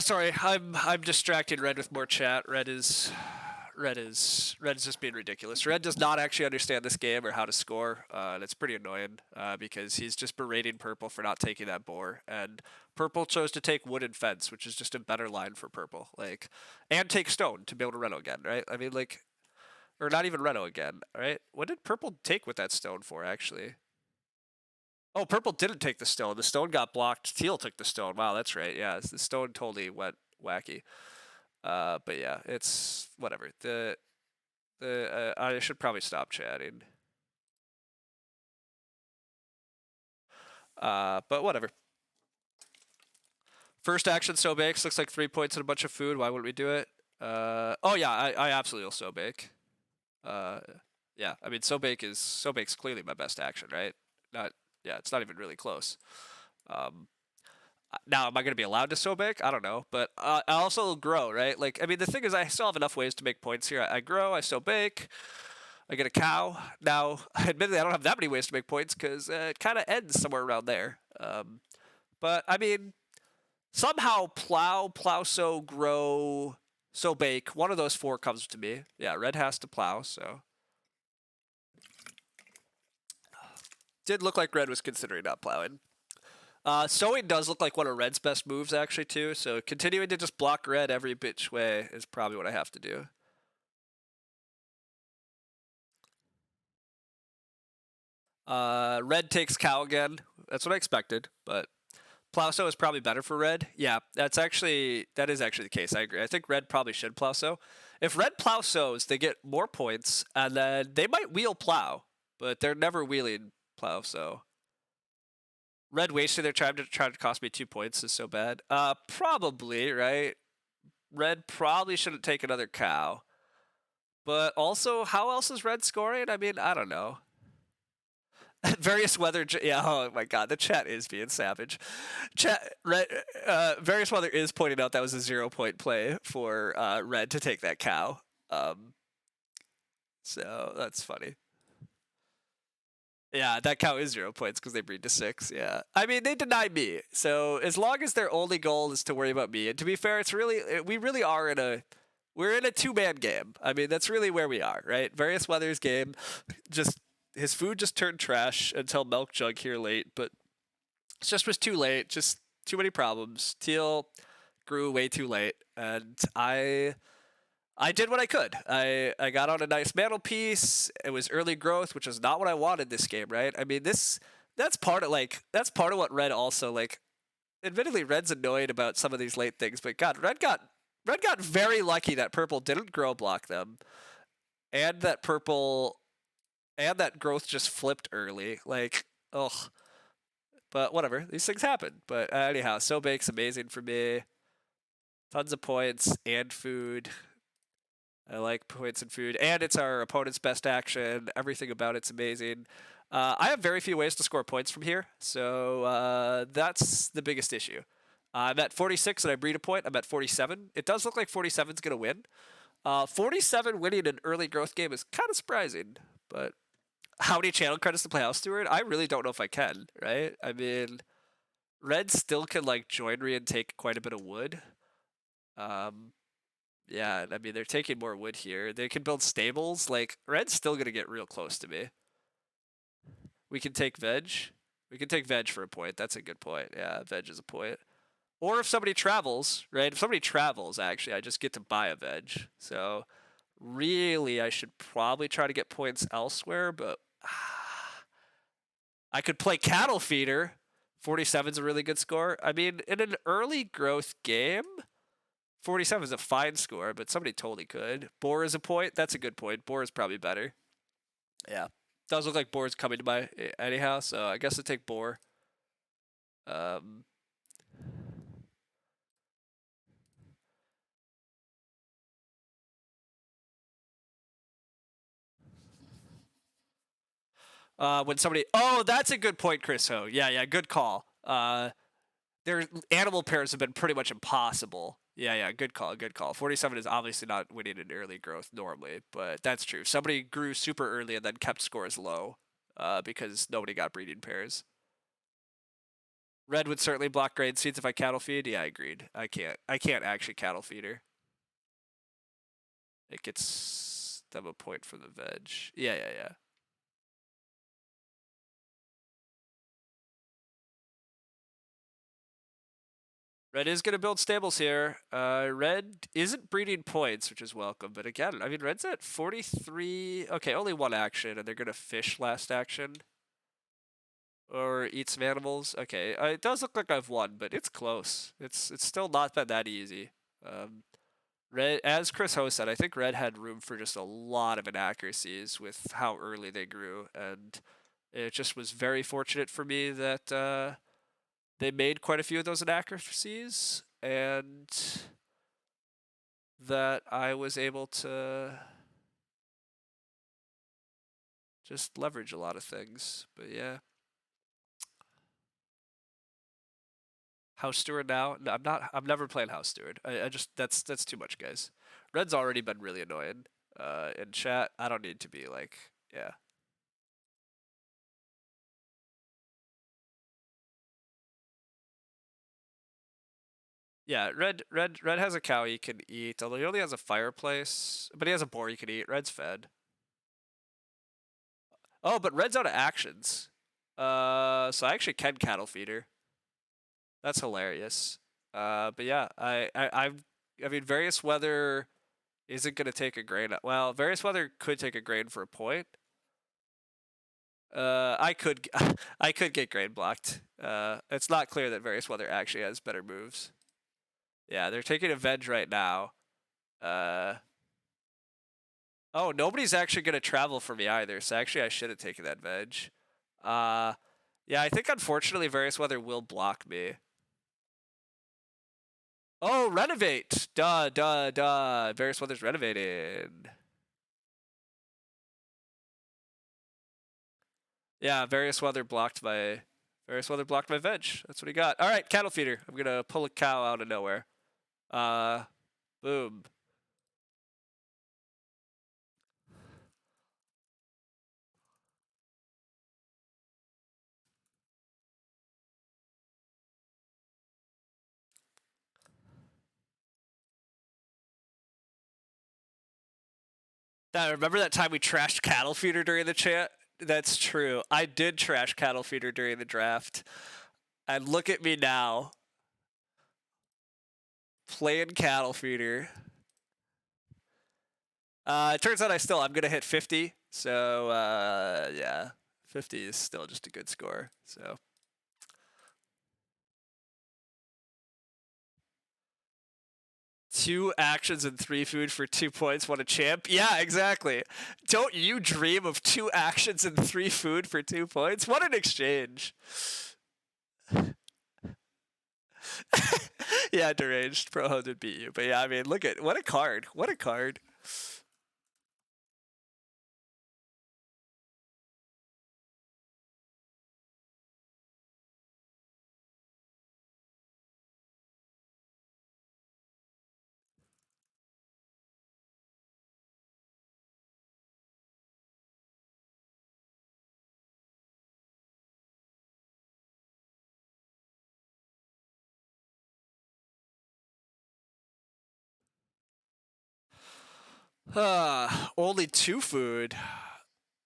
sorry, I'm distracting Red with more chat. Red is just being ridiculous. Red does not actually understand this game or how to score, and it's pretty annoying because he's just berating Purple for not taking that boar, and Purple chose to take wooden fence, which is just a better line for Purple, like, and take stone to be able to Reno again, right? I mean, like, or not even Reno again, right? What did Purple take with that stone for, actually? Oh, Purple didn't take the stone. The stone got blocked. Teal took the stone. Wow, that's right. Yeah, the stone totally went wacky. But yeah, it's whatever. The I should probably stop chatting. But whatever. First action, so bakes. Looks like 3 points and a bunch of food. Why wouldn't we do it? Oh yeah, I absolutely will so bake. Yeah, I mean so bake's clearly my best action, right? Not yeah, it's not even really close. Um, Now, am I going to be allowed to so bake? I don't know, but I also grow, right? Like, I mean, the thing is, I still have enough ways to make points here. I grow, I so bake, I get a cow. Now, admittedly, I don't have that many ways to make points because it kind of ends somewhere around there. But I mean, somehow plow, sow, grow, so bake. One of those four comes to me. Yeah, red has to plow, so. Did look like red was considering not plowing. Sowing does look like one of Red's best moves, actually, too. So continuing to just block Red every bitch way is probably what I have to do. Red takes cow again. That's what I expected, but Plowsow is probably better for Red. Yeah, that is actually the case. I agree. I think Red probably should Plowsow. If Red Plowsows, they get more points, and then they might wheel Plow, but they're never wheeling Plow, so. Red wasted their time to try to cost me 2 points is so bad. Probably, right? Red probably shouldn't take another cow. But also, how else is Red scoring? I mean, I don't know. Various weather, yeah. Oh my God, the chat is being savage. Chat, Red, various weather is pointing out that was a 0 point play for Red to take that cow. So that's funny. Yeah, that cow is 0 points because they breed to 6. Yeah, I mean they denied me. So as long as their only goal is to worry about me, and to be fair, we really are we're in a 2-man game. I mean that's really where we are, right? Various Weather's game, just his food just turned trash until Milk Jug here late, but it just was too late. Just too many problems. Teal grew way too late, and I did what I could. I got on a nice mantelpiece. It was early growth, which is not what I wanted this game, right? I mean, that's part of what Red also like. Admittedly, Red's annoyed about some of these late things, but God, Red got very lucky that Purple didn't grow block them, and that growth just flipped early. Like, ugh. But whatever, these things happen. But anyhow, So Bake's amazing for me. Tons of points and food. I like points and food, and it's our opponent's best action. Everything about it's amazing. I have very few ways to score points from here, so that's the biggest issue. I'm at 46 and I breed a point. I'm at 47. It does look like 47 is going to win. 47 winning an early growth game is kind of surprising, but how many channel credits to play House Steward? I really don't know if I can, right? I mean, red still can like joinery and take quite a bit of wood. Yeah, I mean, they're taking more wood here. They can build stables. Like, red's still going to get real close to me. We can take veg. We can take veg for a point. That's a good point. Yeah, veg is a point. Or if somebody travels, right? If somebody travels, actually, I just get to buy a veg. So really, I should probably try to get points elsewhere, but I could play cattle feeder. 47 is a really good score. I mean, in an early growth game, 47 is a fine score, but somebody totally could. Boar is a point. That's a good point. Boar is probably better. Yeah. Does look like Boar's coming to my anyhow, so I guess I'll take Boar. When somebody, oh, that's a good point, Chris Ho. Yeah, good call. Their animal pairs have been pretty much impossible. Yeah, good call. 47 is obviously not winning in early growth normally, but that's true. Somebody grew super early and then kept scores low because nobody got breeding pairs. Red would certainly block grain seeds if I cattle feed. Yeah, I agreed. I can't actually cattle feed her. It gets them a point for the veg. Yeah. Red is going to build stables here. Red isn't breeding points, which is welcome. But again, I mean, Red's at 43. Okay, only one action, and they're going to fish last action. Or eat some animals. Okay, it does look like I've won, but it's close. It's still not been that easy. Red, as Chris Ho said, I think Red had room for just a lot of inaccuracies with how early they grew, and it just was very fortunate for me that they made quite a few of those inaccuracies, and that I was able to just leverage a lot of things. But yeah. House Steward now? No, I'm not. I'm never playing House Steward. I just that's too much, guys. Red's already been really annoying. In chat, I don't need to be like, yeah. Yeah, red has a cow he can eat, although he only has a fireplace. But he has a boar he can eat. Red's fed. Oh, but red's out of actions. So I actually can cattle feeder. That's hilarious. But yeah, I mean, various weather isn't gonna take a grain. Well, various weather could take a grain for a point. I could I could get grain blocked. It's not clear that various weather actually has better moves. Yeah, they're taking a veg right now. Oh, nobody's actually gonna travel for me either. So actually, I should have taken that veg. Yeah, I think unfortunately various weather will block me. Oh, renovate! Duh. Various weather's renovated. Yeah, various weather blocked my veg. That's what he got. All right, cattle feeder. I'm gonna pull a cow out of nowhere. Boom. Now, remember that time we trashed cattle feeder during the chat? That's true. I did trash cattle feeder during the draft. And look at me now. Playing cattle feeder. It turns out I'm gonna hit 50. So yeah. 50 is still just a good score. So 2 actions and 3 food for 2 points. What a champ. Yeah, exactly. Don't you dream of 2 actions and 3 food for 2 points? What an exchange. Yeah, deranged. Pro 100 beat you. But yeah, I mean, look at what a card. What a card. Only 2 food.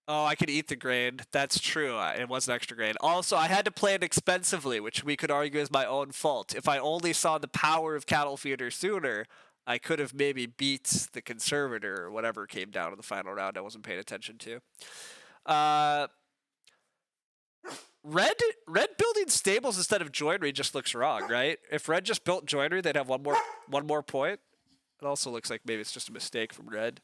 Oh, I could eat the grain. That's true. It was an extra grain. Also, I had to play it expensively, which we could argue is my own fault. If I only saw the power of cattle feeder sooner, I could have maybe beat the conservator or whatever came down in the final round I wasn't paying attention to. Uh, Red building stables instead of joinery just looks wrong, right? If Red just built joinery, they'd have one more point. It also looks like maybe it's just a mistake from Red.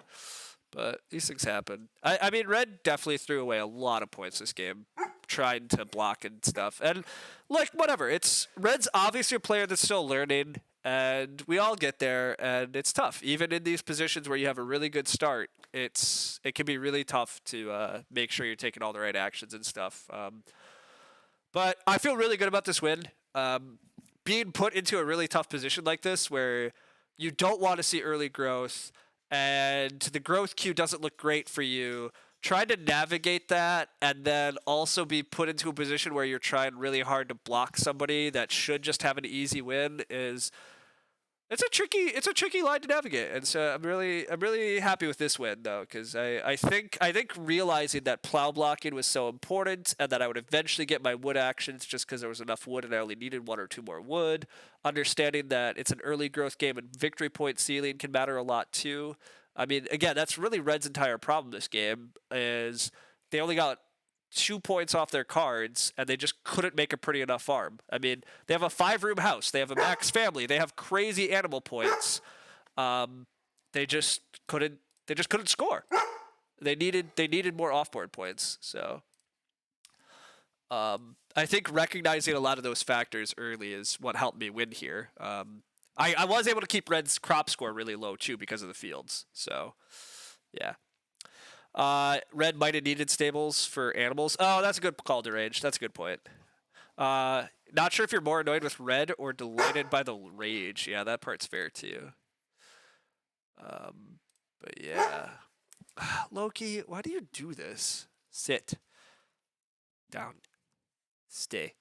But these things happen. I mean, Red definitely threw away a lot of points this game, trying to block and stuff. And like, whatever. It's Red's obviously a player that's still learning, and we all get there, and it's tough. Even in these positions where you have a really good start, it can be really tough to make sure you're taking all the right actions and stuff. But I feel really good about this win. Being put into a really tough position like this, where you don't want to see early growth and the growth queue doesn't look great for you, try to navigate that and then also be put into a position where you're trying really hard to block somebody that should just have an easy win is it's a tricky line to navigate. And so I'm really happy with this win though, because I think realizing that plow blocking was so important and that I would eventually get my wood actions just because there was enough wood and I only needed 1 or 2 more wood. Understanding that it's an early growth game and victory point ceiling can matter a lot too. I mean, again, that's really Red's entire problem this game is they only got 2 points off their cards, and they just couldn't make a pretty enough farm. I mean, they have a 5-room house, they have a max family, they have crazy animal points. They just couldn't score. They needed more offboard points. So, I think recognizing a lot of those factors early is what helped me win here. I was able to keep Red's crop score really low too because of the fields. So, yeah. Red might have needed stables for animals. Oh, that's a good call, Deranged. That's a good point. Not sure if you're more annoyed with Red or delighted by the rage. Yeah, that part's fair too. But yeah. Loki, why do you do this? Sit. Down. Stay.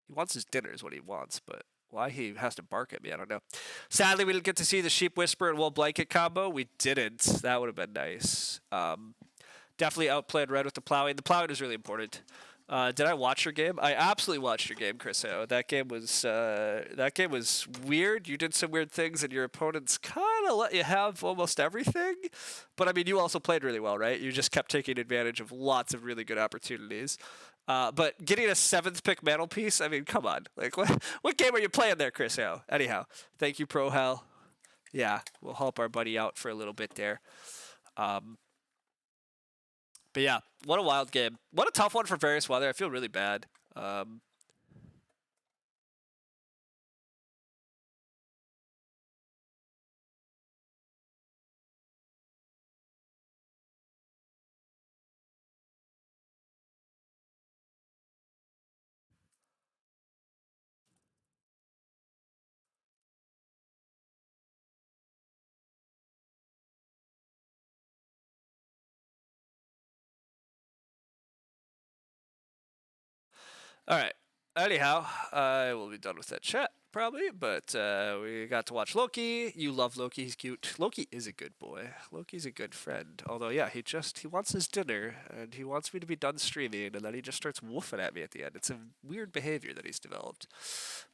He wants his dinner is what he wants, but why he has to bark at me, I don't know. Sadly, we didn't get to see the Sheep Whisper and Wool Blanket combo. We didn't. That would have been nice. Definitely outplayed Red with the plowing. The plowing is really important. Did I watch your game? I absolutely watched your game, Chris O. That game was weird. You did some weird things, and your opponents kind of let you have almost everything. But I mean, you also played really well, right? You just kept taking advantage of lots of really good opportunities. But getting a 7th pick mantelpiece, I mean, come on. Like, what game are you playing there, Chris O? Anyhow, thank you, Pro Hell. Yeah, we'll help our buddy out for a little bit there. But yeah, what a wild game. What a tough one for various weather. I feel really bad. All right. Anyhow, I will be done with that chat probably, but we got to watch Loki. You love Loki. He's cute. Loki is a good boy. Loki's a good friend. Although, yeah, he wants his dinner, and he wants me to be done streaming, and then he just starts woofing at me at the end. It's a weird behavior that he's developed.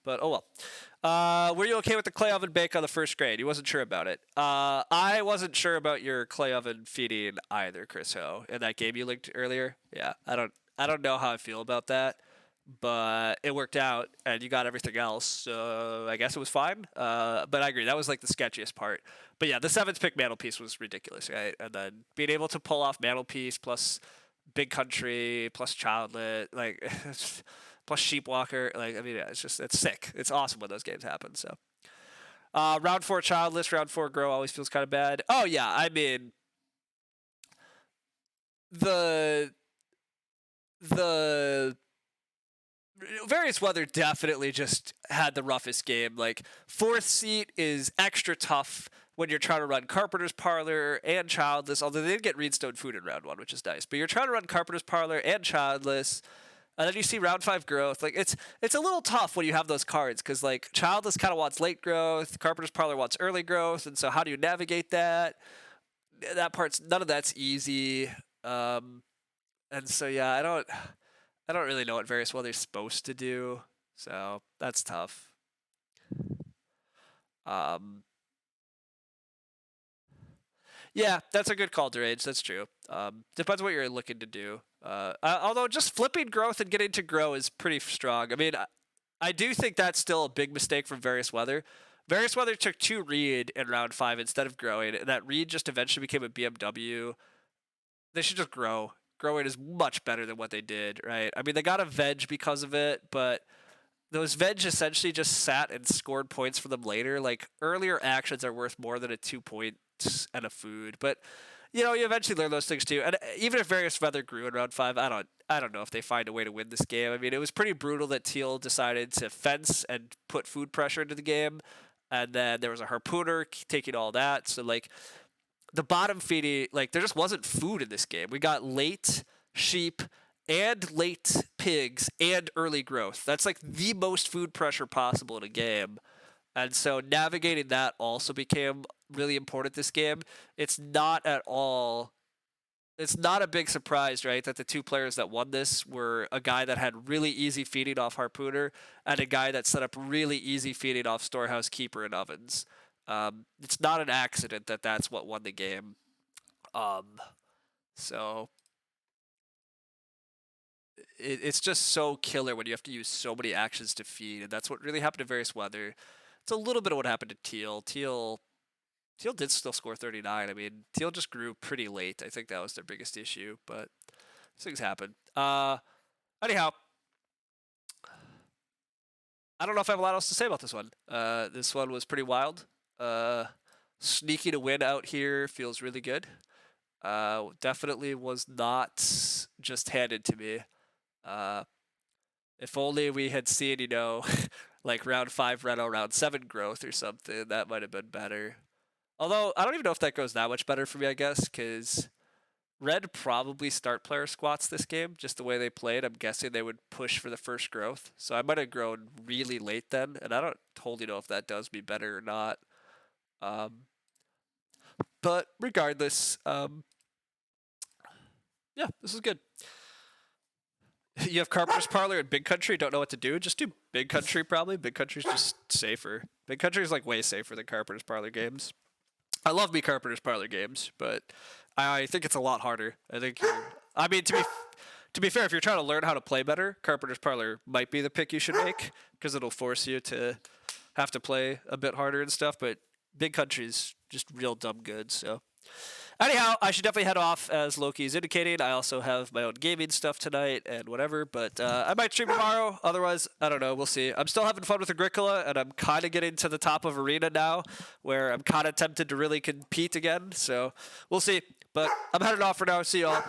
But, oh well. Were you okay with the clay oven bake on the first grade? You wasn't sure about it. I wasn't sure about your clay oven feeding either, Chris Ho. In that game you linked earlier. Yeah, I don't know how I feel about that. But it worked out, and you got everything else, so I guess it was fine. But I agree, that was like the sketchiest part. But yeah, the 7th pick mantelpiece was ridiculous, right? And then being able to pull off mantelpiece plus big country plus childlet, like plus sheepwalker, like I mean, yeah, it's sick. It's awesome when those games happen. So round 4 childless, round 4 grow always feels kind of bad. Oh yeah, I mean the various weather definitely just had the roughest game. Like 4th seat is extra tough when you're trying to run Carpenter's Parlor and Childless, although they did get Reedstone food in round 1, which is nice. But you're trying to run Carpenter's Parlor and Childless. And then you see round 5 growth. Like it's a little tough when you have those cards because like Childless kind of wants late growth, Carpenter's Parlor wants early growth, and so how do you navigate that? That part's none of that's easy. And so yeah, I don't really know what various weather's supposed to do. So that's tough. Um, yeah, that's a good call, Derage. That's true. Depends what you're looking to do. Although just flipping growth and getting to grow is pretty strong. I mean, I do think that's still a big mistake from various weather. Various weather took 2 read in round 5 instead of growing, and that read just eventually became a BMW. They should just grow. Growing is much better than what they did, right? I mean, they got a veg because of it, but those veg essentially just sat and scored points for them later. Like earlier actions are worth more than a 2 points and a food, but you know you eventually learn those things too. And even if various weather grew in round 5, I don't know if they find a way to win this game. I mean, it was pretty brutal that Teal decided to fence and put food pressure into the game, and then there was a harpooner taking all that. So like the bottom feeding, like there just wasn't food in this game. We got late sheep and late pigs and early growth. That's like the most food pressure possible in a game. And so navigating that also became really important this game. It's not at all it's not a big surprise, right, that the 2 players that won this were a guy that had really easy feeding off Harpooner and a guy that set up really easy feeding off Storehouse Keeper and Ovens. It's not an accident that that's what won the game. So it's just so killer when you have to use so many actions to feed, and that's what really happened to various weather. It's a little bit of what happened to Teal. Teal did still score 39. I mean, Teal just grew pretty late. I think that was their biggest issue, but these things happen. Anyhow, I don't know if I have a lot else to say about this one. This one was pretty wild. Sneaking a win out here feels really good. Definitely was not just handed to me. If only we had seen, you know, like round 5 Reno, round 7 growth or something, that might have been better. Although, I don't even know if that goes that much better for me, I guess, because Red probably start player squats this game, just the way they played. I'm guessing they would push for the first growth. So I might have grown really late then, and I don't totally know if that does me better or not. But regardless, yeah, this is good. You have Carpenter's Parlor and Big Country, don't know what to do. Just do Big Country, probably. Big Country's just safer. Big Country is like way safer than Carpenter's Parlor games. I love me Carpenter's Parlor games, but I think it's a lot harder. I think I mean, to be fair, if you're trying to learn how to play better, Carpenter's Parlor might be the pick you should make because it'll force you to have to play a bit harder and stuff. But Big Country's just real dumb good. So anyhow, I should definitely head off as Loki's indicating. I also have my own gaming stuff tonight and whatever, but I might stream tomorrow. Otherwise, I don't know. We'll see. I'm still having fun with Agricola, and I'm kind of getting to the top of Arena now, where I'm kind of tempted to really compete again. So we'll see. But I'm headed off for now. See y'all.